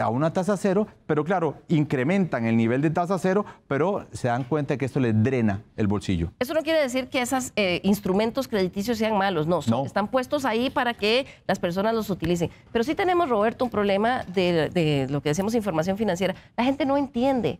a una tasa cero, pero claro, incrementan el nivel de tasa cero, pero se dan cuenta que esto les drena el bolsillo. Eso no quiere decir que esos instrumentos crediticios sean malos, no, están puestos ahí para que las personas los utilicen. Pero sí tenemos, Roberto, un problema de lo que decimos información financiera. La gente no entiende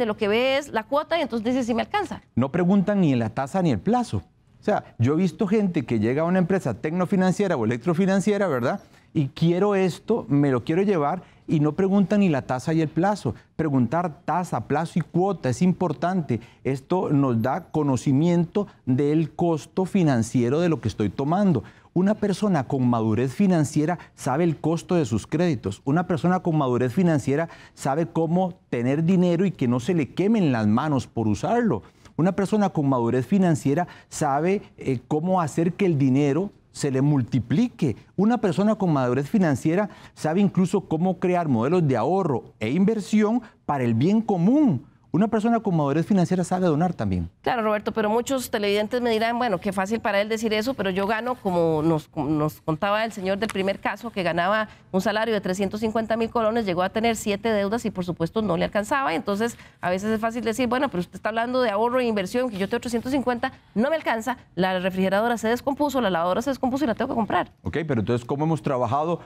lo que ve es la cuota y entonces dice si me alcanza. No preguntan ni la tasa ni el plazo. O sea, yo he visto gente que llega a una empresa tecnofinanciera o electrofinanciera, ¿verdad? Y quiero esto, me lo quiero llevar, y no preguntan ni la tasa y el plazo. Preguntar tasa, plazo y cuota es importante. Esto nos da conocimiento del costo financiero de lo que estoy tomando. Una persona con madurez financiera sabe el costo de sus créditos. Una persona con madurez financiera sabe cómo tener dinero y que no se le quemen las manos por usarlo. Una persona con madurez financiera sabe cómo hacer que el dinero se le multiplique. Una persona con madurez financiera sabe incluso cómo crear modelos de ahorro e inversión para el bien común. Una persona con madurez financiera sabe donar también. Claro, Roberto, pero muchos televidentes me dirán, bueno, qué fácil para él decir eso, pero yo gano, como nos contaba el señor del primer caso, que ganaba un salario de 350.000 colones, llegó a tener 7 deudas y por supuesto no le alcanzaba. Entonces, a veces es fácil decir, bueno, pero usted está hablando de ahorro e inversión, que yo tengo 350, no me alcanza, la refrigeradora se descompuso, la lavadora se descompuso y la tengo que comprar. Ok, pero entonces, ¿cómo hemos trabajado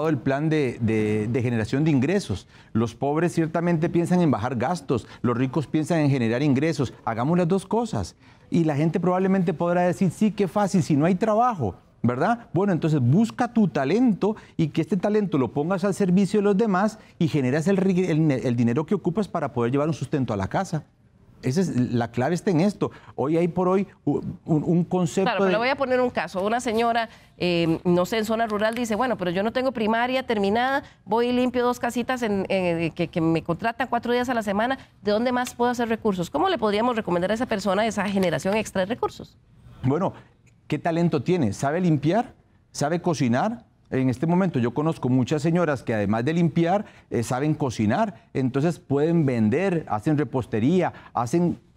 el plan de generación de ingresos? Los pobres ciertamente piensan en bajar gastos. Los ricos piensan en generar ingresos. Hagamos las dos cosas. Y la gente probablemente podrá decir, sí, qué fácil, si no hay trabajo, ¿verdad? Bueno, entonces busca tu talento y que este talento lo pongas al servicio de los demás y generas el dinero que ocupas para poder llevar un sustento a la casa. La clave está en esto. Hoy hay por hoy un concepto. Claro, pero le voy a poner un caso. Una señora, no sé, en zona rural dice, bueno, pero yo no tengo primaria terminada, voy y limpio 2 casitas que me contratan 4 días a la semana. ¿De dónde más puedo hacer recursos? ¿Cómo le podríamos recomendar a esa persona esa generación extra de recursos? Bueno, ¿qué talento tiene? ¿Sabe limpiar? ¿Sabe cocinar? En este momento yo conozco muchas señoras que además de limpiar, saben cocinar, entonces pueden vender, hacen repostería, o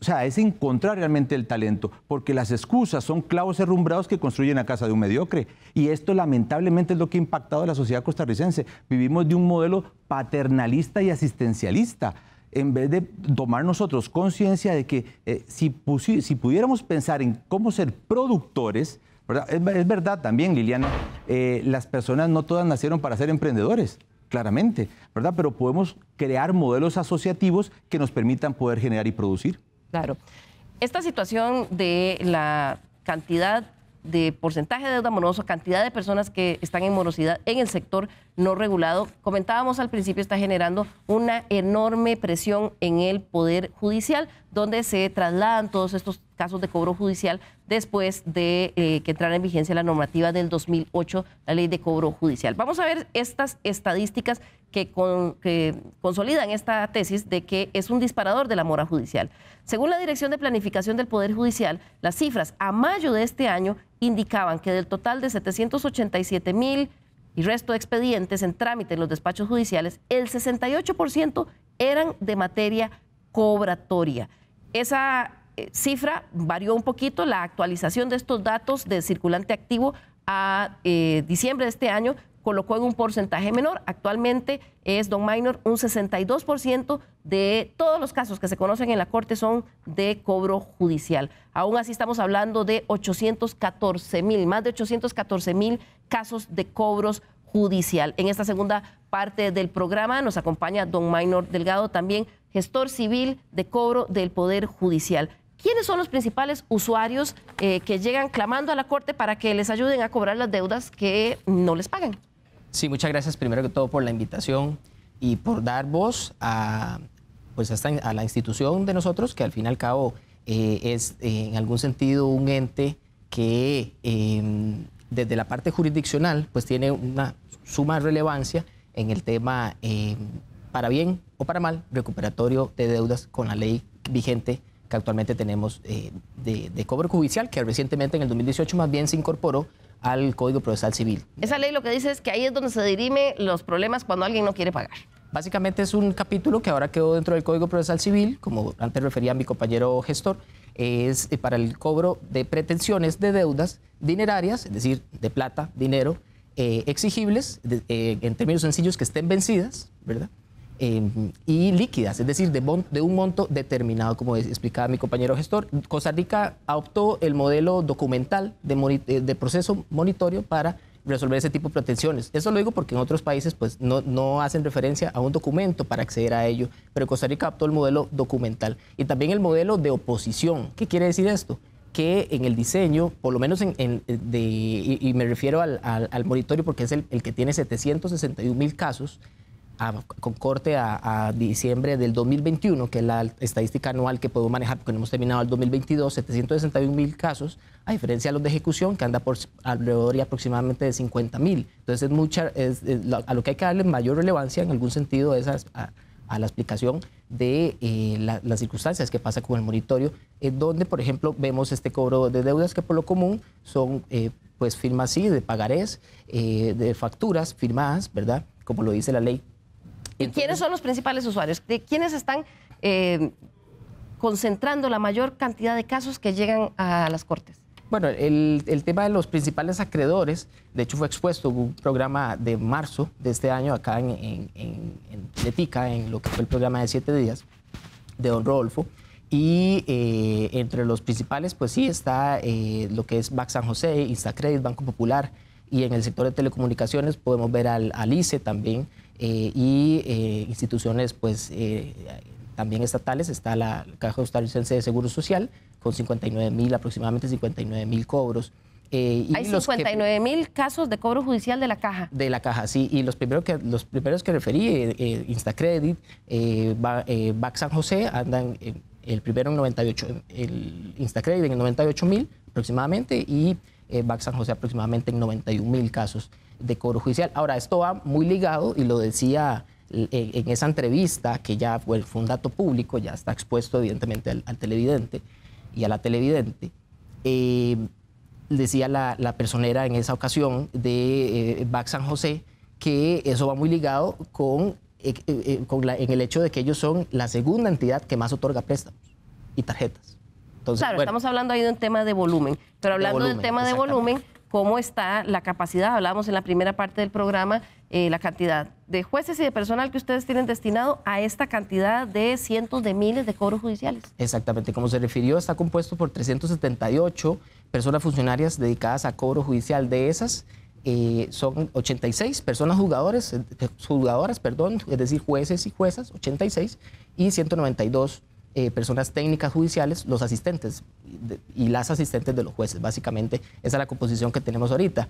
sea, es encontrar realmente el talento, porque las excusas son clavos herrumbrados que construyen la casa de un mediocre. Y esto lamentablemente es lo que ha impactado a la sociedad costarricense. Vivimos de un modelo paternalista y asistencialista, en vez de tomar nosotros conciencia de que si pudiéramos pensar en cómo ser productores, ¿verdad? Es verdad también, Liliana, las personas no todas nacieron para ser emprendedores, claramente, ¿verdad? Pero podemos crear modelos asociativos que nos permitan poder generar y producir. Claro. Esta situación de la cantidad de porcentaje de deuda morosa, cantidad de personas que están en morosidad en el sector no regulado, comentábamos al principio, está generando una enorme presión en el Poder Judicial, donde se trasladan todos estos casos de cobro judicial después de que entrara en vigencia la normativa del 2008, la ley de cobro judicial. Vamos a ver estas estadísticas que consolidan esta tesis de que es un disparador de la mora judicial. Según la Dirección de Planificación del Poder Judicial, las cifras a mayo de este año indicaban que del total de 787,000 y resto de expedientes en trámite en los despachos judiciales, el 68% eran de materia cobratoria. Esa cifra varió un poquito. La actualización de estos datos de circulante activo a diciembre de este año colocó en un porcentaje menor. Actualmente es, don Maynor, un 62% de todos los casos que se conocen en la Corte son de cobro judicial. Aún así estamos hablando de 814,000, más de 814,000 casos de cobros judicial. En esta segunda parte del programa nos acompaña don Maynor Delgado, también gestor civil de cobro del Poder Judicial. ¿Quiénes son los principales usuarios que llegan clamando a la Corte para que les ayuden a cobrar las deudas que no les pagan? Sí, muchas gracias primero que todo por la invitación y por dar voz a la institución de nosotros, que al fin y al cabo es en algún sentido un ente que desde la parte jurisdiccional pues tiene una suma relevancia en el tema, para bien o para mal, recuperatorio de deudas con la ley vigente que actualmente tenemos de cobro judicial, que recientemente en el 2018 más bien se incorporó al Código Procesal Civil. Esa ley lo que dice es que ahí es donde se dirimen los problemas cuando alguien no quiere pagar. Básicamente es un capítulo que ahora quedó dentro del Código Procesal Civil, como antes refería mi compañero gestor, es para el cobro de pretensiones de deudas dinerarias, es decir, de plata, dinero, exigibles, en términos sencillos, que estén vencidas, ¿verdad? Y líquidas, es decir, de un monto determinado, como explicaba mi compañero gestor. Costa Rica adoptó el modelo documental de proceso monitorio para resolver ese tipo de pretensiones. Eso lo digo porque en otros países pues, no hacen referencia a un documento para acceder a ello, pero Costa Rica adoptó el modelo documental. Y también el modelo de oposición. ¿Qué quiere decir esto? Que en el diseño, por lo menos y me refiero al monitorio porque es el que tiene 761,000 casos, con corte a diciembre del 2021, que es la estadística anual que podemos manejar, porque no hemos terminado el 2022, 761,000 casos, a diferencia de los de ejecución, que anda por alrededor y aproximadamente de 50,000. Entonces, a lo que hay que darle mayor relevancia, en algún sentido, es a la explicación de las circunstancias que pasa con el monitorio, donde, por ejemplo, vemos este cobro de deudas que por lo común son pues firmas sí, de pagarés, de facturas firmadas, ¿verdad? Como lo dice la ley. ¿Y quiénes son los principales usuarios? ¿De quiénes están concentrando la mayor cantidad de casos que llegan a las Cortes? Bueno, el tema de los principales acreedores, de hecho fue expuesto, hubo un programa de marzo de este año acá en Letica, en lo que fue el programa de 7 días de don Rodolfo, y entre los principales pues sí está lo que es BAC San José, Instacredit, Banco Popular, y en el sector de telecomunicaciones podemos ver al ICE también, y instituciones pues también estatales. Está la Caja Costarricense de Seguro Social con 59,000, aproximadamente 59,000 cobros. Hay 59,000 casos de cobro judicial de la Caja. De la Caja, sí. Y los primeros que referí, Instacredit, BAC San José, andan El primero en 98, el Instacredit en 98.000 aproximadamente y Banco San José aproximadamente en 91.000 casos de cobro judicial. Ahora, esto va muy ligado, y lo decía en esa entrevista, que ya fue un dato público, ya está expuesto evidentemente al televidente y a la televidente, decía la personera en esa ocasión de BAC San José que eso va muy ligado en el hecho de que ellos son la segunda entidad que más otorga préstamos y tarjetas. Entonces, claro, estamos hablando ahí de un tema de volumen, pero hablando del tema de volumen, ¿cómo está la capacidad? Hablábamos en la primera parte del programa, la cantidad de jueces y de personal que ustedes tienen destinado a esta cantidad de cientos de miles de cobros judiciales. Exactamente, como se refirió, está compuesto por 378 personas funcionarias dedicadas a cobro judicial. De esas, son 86 personas jugadoras, es decir, jueces y juezas, 86, y 192 personas técnicas judiciales, los asistentes y las asistentes de los jueces. Básicamente, esa es la composición que tenemos ahorita.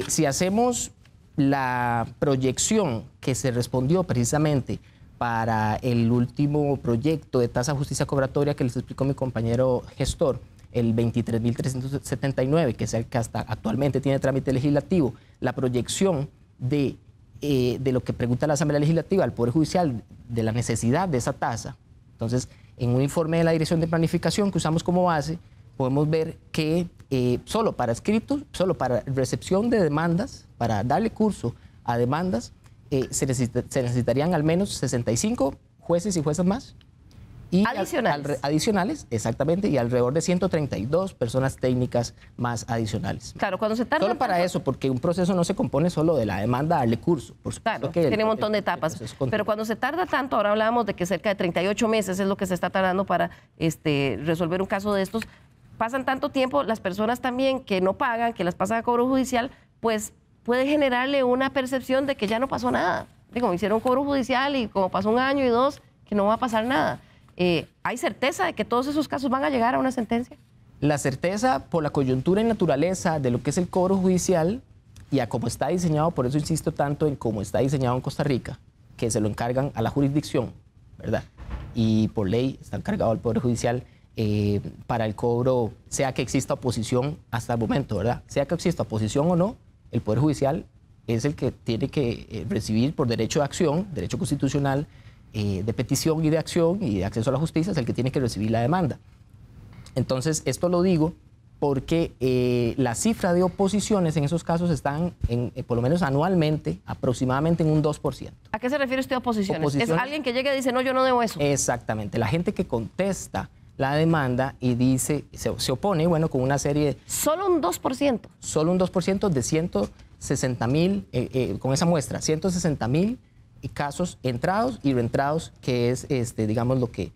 Si hacemos la proyección que se respondió precisamente para el último proyecto de tasa de justicia cobratoria que les explicó mi compañero gestor, el 23.379, que es el que hasta actualmente tiene trámite legislativo, la proyección de lo que pregunta la Asamblea Legislativa al Poder Judicial de la necesidad de esa tasa. Entonces, en un informe de la Dirección de Planificación que usamos como base, podemos ver que solo para escritos, solo para recepción de demandas, para darle curso a demandas, se necesitarían al menos 65 jueces y juezas más. Y adicionales, exactamente, y alrededor de 132 personas técnicas más adicionales. Claro, cuando se tarda... Solo para eso, porque un proceso no se compone solo de la demanda, darle curso. Por supuesto, claro, tiene un montón de etapas. Pero cuando se tarda tanto, ahora hablábamos de que cerca de 38 meses es lo que se está tardando para resolver un caso de estos, pasan tanto tiempo, las personas también que no pagan, que las pasan a cobro judicial, pues puede generarle una percepción de que ya no pasó nada. Digo, hicieron cobro judicial y como pasó un año y dos, que no va a pasar nada. ¿Hay certeza de que todos esos casos van a llegar a una sentencia? La certeza por la coyuntura y naturaleza de lo que es el cobro judicial y a cómo está diseñado, por eso insisto tanto en cómo está diseñado en Costa Rica, que se lo encargan a la jurisdicción, ¿verdad? Y por ley está encargado al Poder Judicial para el cobro, sea que exista oposición hasta el momento, ¿verdad? Sea que exista oposición o no, el Poder Judicial es el que tiene que recibir por derecho de acción, derecho constitucional, de petición y de acción y de acceso a la justicia, es el que tiene que recibir la demanda. Entonces, esto lo digo porque la cifra de oposiciones en esos casos están, por lo menos anualmente, aproximadamente en un 2%. ¿A qué se refiere usted a oposiciones? ¿Es alguien que llegue y dice, no, yo no debo eso? Exactamente. La gente que contesta la demanda y dice, se opone, bueno, con una serie de... ¿Solo un 2%? Solo un 2% de 160.000, con esa muestra, 160.000 casos entrados y reentrados, que es, digamos, lo que,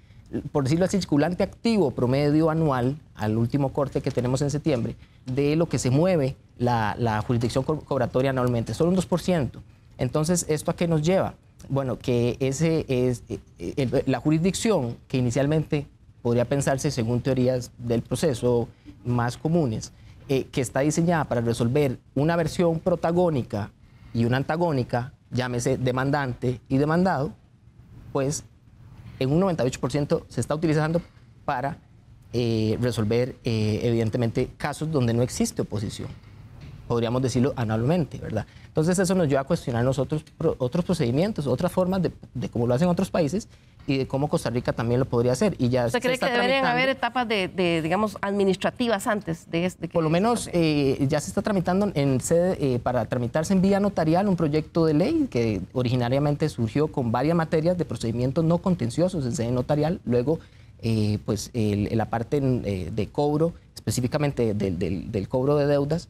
por decirlo así, circulante activo promedio anual, al último corte que tenemos en septiembre, de lo que se mueve la jurisdicción cobratoria anualmente, solo un 2%. Entonces, ¿esto a qué nos lleva? Bueno, que la jurisdicción que inicialmente podría pensarse, según teorías del proceso más comunes, que está diseñada para resolver una versión protagónica y una antagónica, llámese demandante y demandado, pues en un 98% se está utilizando para resolver, evidentemente, casos donde no existe oposición. Podríamos decirlo anualmente, ¿verdad? Entonces eso nos lleva a cuestionar nosotros otros procedimientos, otras formas de cómo lo hacen otros países y de cómo Costa Rica también lo podría hacer. Y ya ¿usted cree que deberían haber etapas digamos, administrativas antes de que por lo menos ya se está tramitando en sede, para tramitarse en vía notarial un proyecto de ley que originariamente surgió con varias materias de procedimientos no contenciosos en sede notarial, luego pues la parte de cobro, específicamente del cobro de deudas,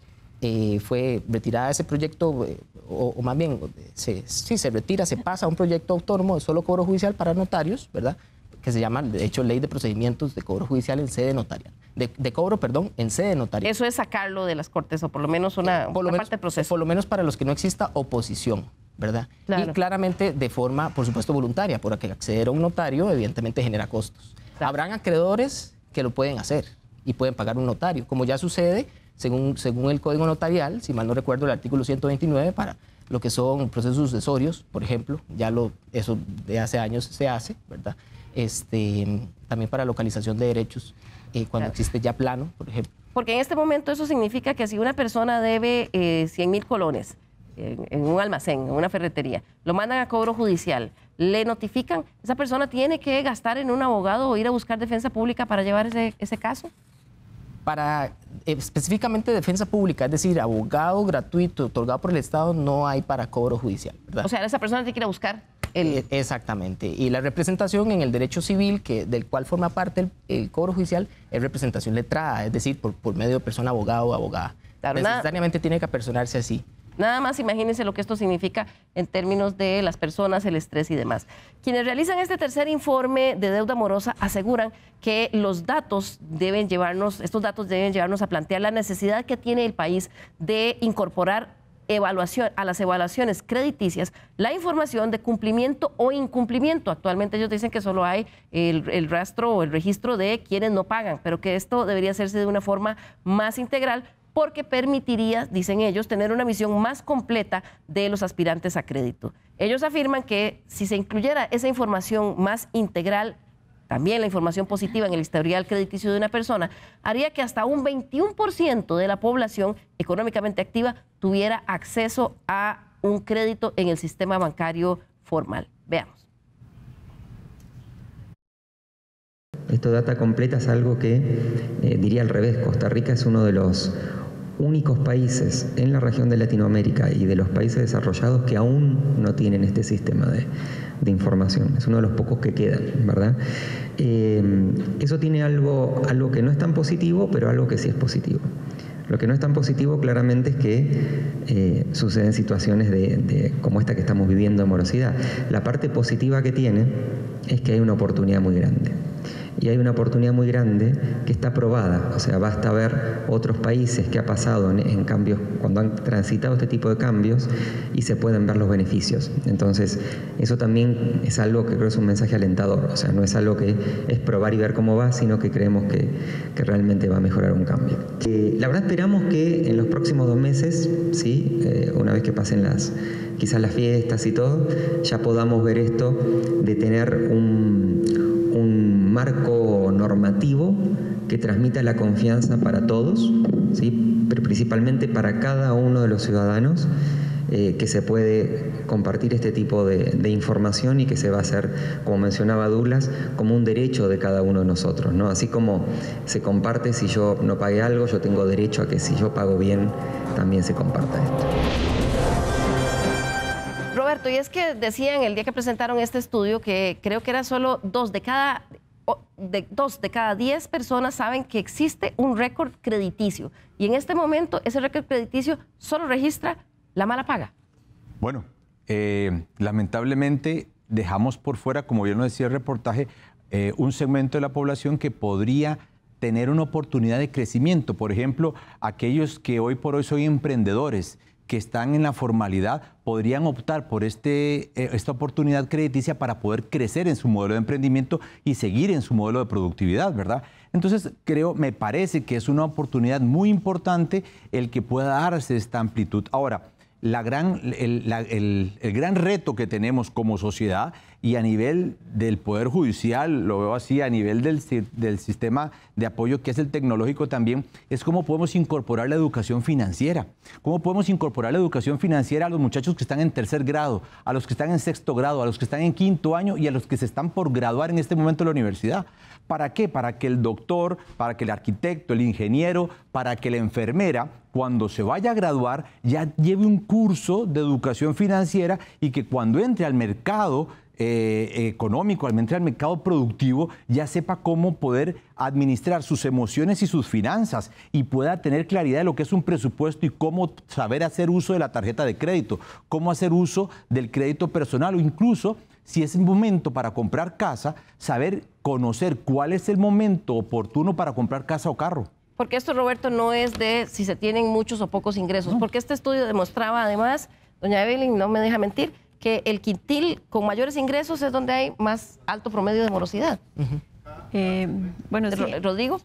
fue retirada ese proyecto, o más bien, se retira, se pasa a un proyecto autónomo de solo cobro judicial para notarios, ¿verdad? Que se llama, de hecho, Ley de Procedimientos de Cobro Judicial en Sede Notarial. De cobro, perdón, en sede notarial. Eso es sacarlo de las Cortes, o por lo menos una parte del proceso. Por lo menos para los que no exista oposición, ¿verdad? Claro. Y claramente de forma, por supuesto, voluntaria, porque acceder a un notario evidentemente genera costos. Claro. Habrán acreedores que lo pueden hacer y pueden pagar un notario, como ya sucede según el Código Notarial, si mal no recuerdo, el artículo 129, para lo que son procesos sucesorios, por ejemplo, eso de hace años se hace, ¿verdad? también para localización de derechos, cuando existe ya plano, por ejemplo. Porque en este momento eso significa que si una persona debe 100.000 colones en un almacén, en una ferretería, lo mandan a cobro judicial, le notifican, esa persona tiene que gastar en un abogado o ir a buscar defensa pública para llevar ese caso. Para específicamente defensa pública, es decir, abogado gratuito otorgado por el Estado, no hay para cobro judicial, ¿verdad? O sea, esa persona tiene que ir a buscar exactamente. Y la representación en el derecho civil, del cual forma parte el cobro judicial, es representación letrada, es decir, por medio de persona abogado o abogada. Claro, necesariamente tiene que apersonarse así. Nada más imagínense lo que esto significa en términos de las personas, el estrés y demás. Quienes realizan este tercer informe de deuda morosa aseguran que estos datos deben llevarnos a plantear la necesidad que tiene el país de incorporar a las evaluaciones crediticias la información de cumplimiento o incumplimiento. Actualmente ellos dicen que solo hay el rastro o el registro de quienes no pagan, pero que esto debería hacerse de una forma más integral, porque permitiría, dicen ellos, tener una visión más completa de los aspirantes a crédito. Ellos afirman que si se incluyera esa información más integral, también la información positiva en el historial crediticio de una persona, haría que hasta un 21% de la población económicamente activa tuviera acceso a un crédito en el sistema bancario formal. Veamos. Esto data completa es algo que diría al revés. Costa Rica es uno de los únicos países en la región de Latinoamérica y de los países desarrollados que aún no tienen este sistema de información. Es uno de los pocos que quedan, ¿verdad? Eso tiene algo que no es tan positivo, pero algo que sí es positivo. Lo que no es tan positivo claramente es que suceden situaciones como esta que estamos viviendo de morosidad. La parte positiva que tiene es que hay una oportunidad muy grande. Y hay una oportunidad muy grande que está probada, o sea, basta ver otros países que ha pasado en cambios, cuando han transitado este tipo de cambios y se pueden ver los beneficios. Entonces, eso también es algo que creo que es un mensaje alentador, o sea, no es algo que es probar y ver cómo va, sino que creemos que realmente va a mejorar un cambio. La verdad esperamos que en los próximos 2 meses, ¿sí? Una vez que pasen quizás las fiestas y todo, ya podamos ver esto de tener un marco normativo que transmita la confianza para todos, ¿sí? Pero principalmente para cada uno de los ciudadanos, que se puede compartir este tipo de información y que se va a hacer, como mencionaba Douglas, como un derecho de cada uno de nosotros, ¿no? Así como se comparte si yo no pagué algo, yo tengo derecho a que si yo pago bien, también se comparta esto. Roberto, y es que decían el día que presentaron este estudio que creo que era solo 2 de cada 10 personas saben que existe un récord crediticio. Y en este momento ese récord crediticio solo registra la mala paga. Bueno, lamentablemente dejamos por fuera, como bien lo decía el reportaje, un segmento de la población que podría tener una oportunidad de crecimiento. Por ejemplo, aquellos que hoy por hoy son emprendedores, que están en la formalidad, podrían optar por esta oportunidad crediticia para poder crecer en su modelo de emprendimiento y seguir en su modelo de productividad, ¿verdad? Entonces, me parece que es una oportunidad muy importante el que pueda darse esta amplitud. Ahora, el gran reto que tenemos como sociedad y a nivel del Poder Judicial, lo veo así, a nivel del sistema de apoyo que es el tecnológico también, es cómo podemos incorporar la educación financiera. ¿Cómo podemos incorporar la educación financiera a los muchachos que están en 3er grado, a los que están en 6º grado, a los que están en 5º año y a los que se están por graduar en este momento de la universidad? ¿Para qué? Para que el doctor, para que el arquitecto, el ingeniero, para que la enfermera, cuando se vaya a graduar, ya lleve un curso de educación financiera y que cuando entre al mercado económico, al entrar al mercado productivo, ya sepa cómo poder administrar sus emociones y sus finanzas y pueda tener claridad de lo que es un presupuesto y cómo saber hacer uso de la tarjeta de crédito, cómo hacer uso del crédito personal o incluso, si es el momento para comprar casa, conocer cuál es el momento oportuno para comprar casa o carro. Porque esto, Roberto, no es de si se tienen muchos o pocos ingresos, porque este estudio demostraba además, doña Evelyn no me deja mentir, que el quintil con mayores ingresos es donde hay más alto promedio de morosidad. Bueno, sí. Rodrigo,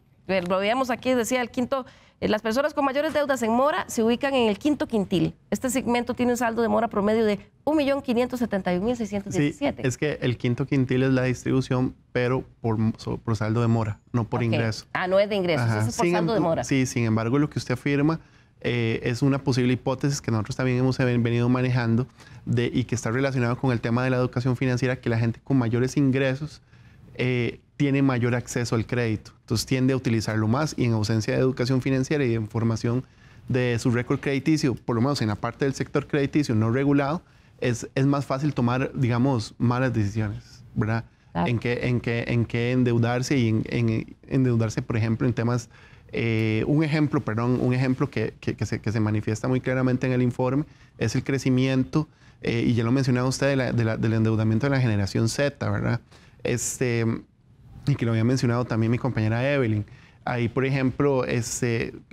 lo veíamos aquí, decía el quinto Las personas con mayores deudas en mora se ubican en el quinto quintil. Este segmento tiene un saldo de mora promedio de 1.571.617. Sí, es que el quinto quintil es la distribución, pero por saldo de mora, no por ingreso. Ah, no es de ingresos, Ajá. es por saldo de mora. Sí, sin embargo, lo que usted afirma es una posible hipótesis que nosotros también hemos venido manejando y que está relacionado con el tema de la educación financiera, que la gente con mayores ingresos tiene mayor acceso al crédito. Entonces tiende a utilizarlo más y en ausencia de educación financiera y de información de su récord crediticio, por lo menos en la parte del sector crediticio no regulado, es más fácil tomar, digamos, malas decisiones, ¿verdad? Claro. En qué endeudarse y en endeudarse, por ejemplo, en temas... un ejemplo que se manifiesta muy claramente en el informe es el crecimiento, y ya lo mencionaba usted, del endeudamiento de la generación Z, ¿verdad? Y que lo había mencionado también mi compañera Evelyn. Ahí, por ejemplo,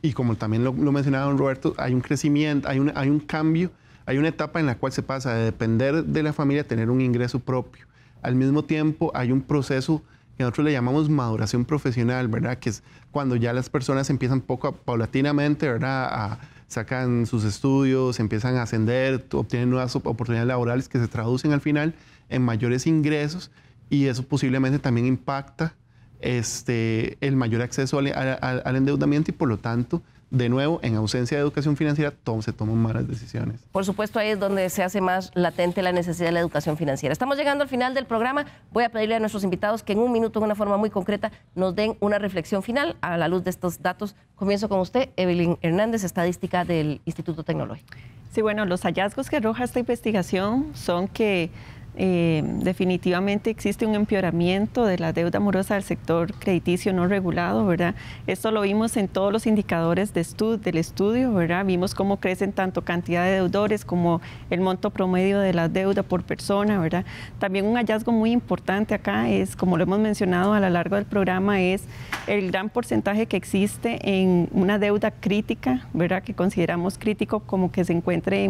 y como también lo mencionaba don Roberto, hay un crecimiento, hay un cambio, hay una etapa en la cual se pasa de depender de la familia a tener un ingreso propio. Al mismo tiempo, hay un proceso que nosotros le llamamos maduración profesional, ¿verdad? Que es cuando ya las personas empiezan paulatinamente, ¿verdad? Sacan sus estudios, empiezan a ascender, obtienen nuevas oportunidades laborales que se traducen al final en mayores ingresos, y eso posiblemente también impacta el mayor acceso al endeudamiento y, por lo tanto, de nuevo, en ausencia de educación financiera, se toman malas decisiones. Por supuesto, ahí es donde se hace más latente la necesidad de la educación financiera. Estamos llegando al final del programa. Voy a pedirle a nuestros invitados que en un minuto, de una forma muy concreta, nos den una reflexión final a la luz de estos datos. Comienzo con usted, Evelyn Hernández, estadística del Instituto Tecnológico. Sí, bueno, los hallazgos que arroja esta investigación son que definitivamente existe un empeoramiento de la deuda morosa del sector crediticio no regulado, ¿verdad? Esto lo vimos en todos los indicadores del estudio, ¿verdad? Vimos cómo crecen tanto cantidad de deudores como el monto promedio de la deuda por persona, ¿verdad? También un hallazgo muy importante acá es, como lo hemos mencionado a lo largo del programa, es el gran porcentaje que existe en una deuda crítica, ¿verdad? Que consideramos crítico como que se encuentre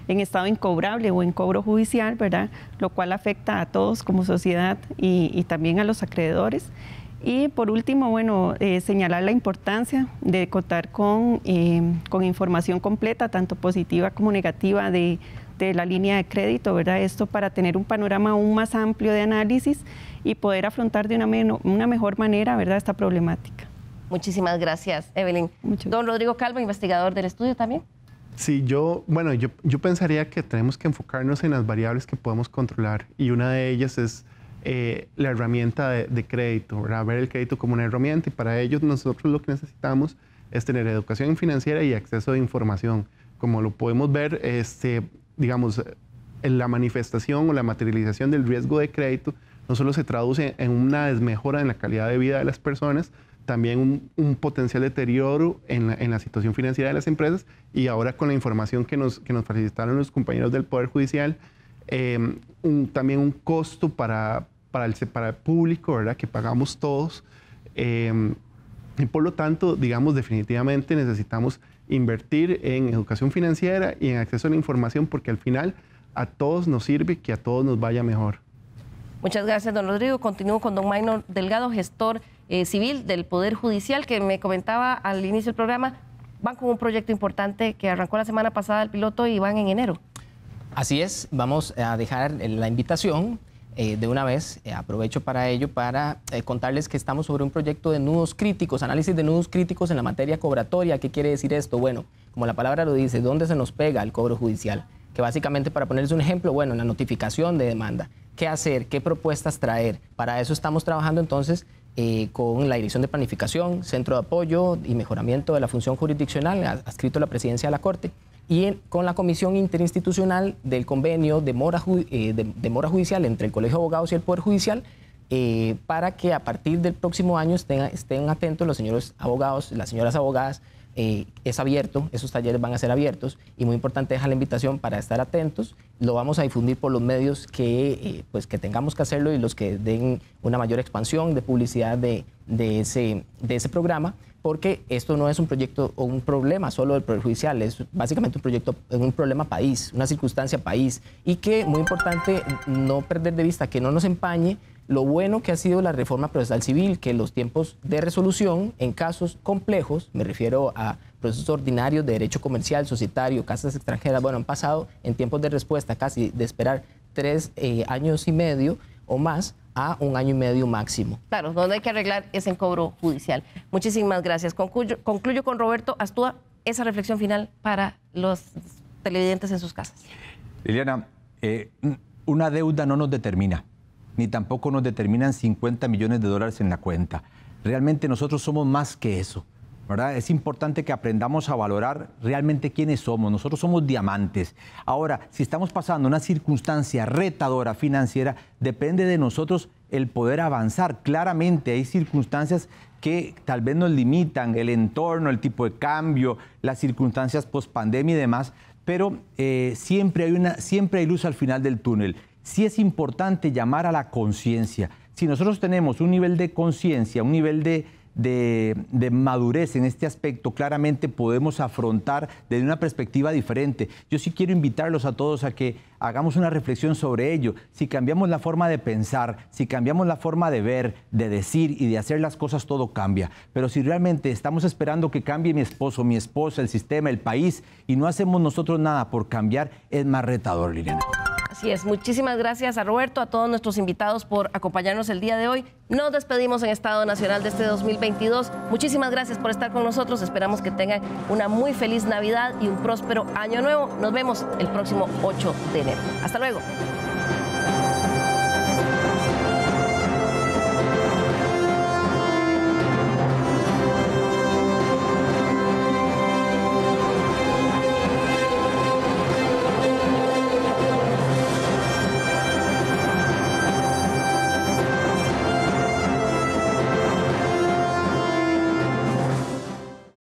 en estado incobrable o en cobro judicial, ¿verdad? Lo cual afecta a todos como sociedad y también a los acreedores. Y por último, bueno, señalar la importancia de contar con información completa, tanto positiva como negativa, de la línea de crédito, ¿verdad? Esto para tener un panorama aún más amplio de análisis y poder afrontar de una mejor manera, ¿verdad?, esta problemática. Muchísimas gracias, Evelyn. Don Rodrigo Calvo, investigador del estudio también. Sí, yo pensaría que tenemos que enfocarnos en las variables que podemos controlar, y una de ellas es la herramienta de crédito, ¿verdad? Ver el crédito como una herramienta, y para ello nosotros lo que necesitamos es tener educación financiera y acceso a información. Como lo podemos ver, digamos, en la manifestación o la materialización del riesgo de crédito no solo se traduce en una desmejora en la calidad de vida de las personas, también un potencial deterioro en la situación financiera de las empresas, y ahora con la información que nos facilitaron los compañeros del Poder Judicial, también un costo para el público, ¿verdad?, que pagamos todos, y por lo tanto, digamos, definitivamente necesitamos invertir en educación financiera y en acceso a la información, porque al final a todos nos sirve que a todos nos vaya mejor. Muchas gracias, don Rodrigo. Continúo con don Maynor Delgado, gestor civil del Poder Judicial, que me comentaba al inicio del programa, van con un proyecto importante que arrancó la semana pasada el piloto y van en enero. Así es, vamos a dejar la invitación de una vez, aprovecho para ello, para contarles que estamos sobre un proyecto de nudos críticos, análisis de nudos críticos en la materia cobratoria. ¿Qué quiere decir esto? Bueno, como la palabra lo dice, ¿dónde se nos pega el cobro judicial? Que básicamente, para ponerles un ejemplo, bueno, en la notificación de demanda, ¿qué hacer? ¿Qué propuestas traer? Para eso estamos trabajando entonces con la Dirección de Planificación, Centro de Apoyo y Mejoramiento de la Función Jurisdiccional, adscrito a la Presidencia de la Corte, y con la Comisión Interinstitucional del Convenio de mora judicial entre el Colegio de Abogados y el Poder Judicial, para que a partir del próximo año estén atentos los señores abogados, las señoras abogadas. Es abierto, esos talleres van a ser abiertos, y muy importante, dejar la invitación para estar atentos. Lo vamos a difundir por los medios que tengamos que hacerlo, y los que den una mayor expansión de publicidad de ese programa, porque esto no es un proyecto o un problema solo del Poder Judicial, es básicamente un problema país, una circunstancia país, y que, muy importante, no perder de vista que no nos empañe lo bueno que ha sido la reforma procesal civil, que los tiempos de resolución en casos complejos, me refiero a procesos ordinarios de derecho comercial, societario, casas extranjeras, bueno, han pasado en tiempos de respuesta casi de esperar 3 años y medio o más a 1 año y medio máximo. Claro, donde hay que arreglar es en cobro judicial. Muchísimas gracias. Concluyo con Roberto Astúa esa reflexión final para los televidentes en sus casas. Liliana, una deuda no nos determina, ni tampoco nos determinan 50 millones de dólares en la cuenta. Realmente nosotros somos más que eso, ¿verdad? Es importante que aprendamos a valorar realmente quiénes somos. Nosotros somos diamantes. Ahora, si estamos pasando una circunstancia retadora financiera, depende de nosotros el poder avanzar. Claramente hay circunstancias que tal vez nos limitan, el entorno, el tipo de cambio, las circunstancias post-pandemia y demás, pero siempre hay luz al final del túnel. Sí es importante llamar a la conciencia. Si nosotros tenemos un nivel de conciencia, un nivel de madurez en este aspecto, claramente podemos afrontar desde una perspectiva diferente. Yo sí quiero invitarlos a todos a que hagamos una reflexión sobre ello. Si cambiamos la forma de pensar, si cambiamos la forma de ver, de decir y de hacer las cosas, todo cambia. Pero si realmente estamos esperando que cambie mi esposo, mi esposa, el sistema, el país, y no hacemos nosotros nada por cambiar, es más retador, Liliana. Así es. Muchísimas gracias a Roberto, a todos nuestros invitados por acompañarnos el día de hoy. Nos despedimos en Estado Nacional de este 2022. Muchísimas gracias por estar con nosotros. Esperamos que tengan una muy feliz Navidad y un próspero año nuevo. Nos vemos el próximo 8 de enero. Hasta luego.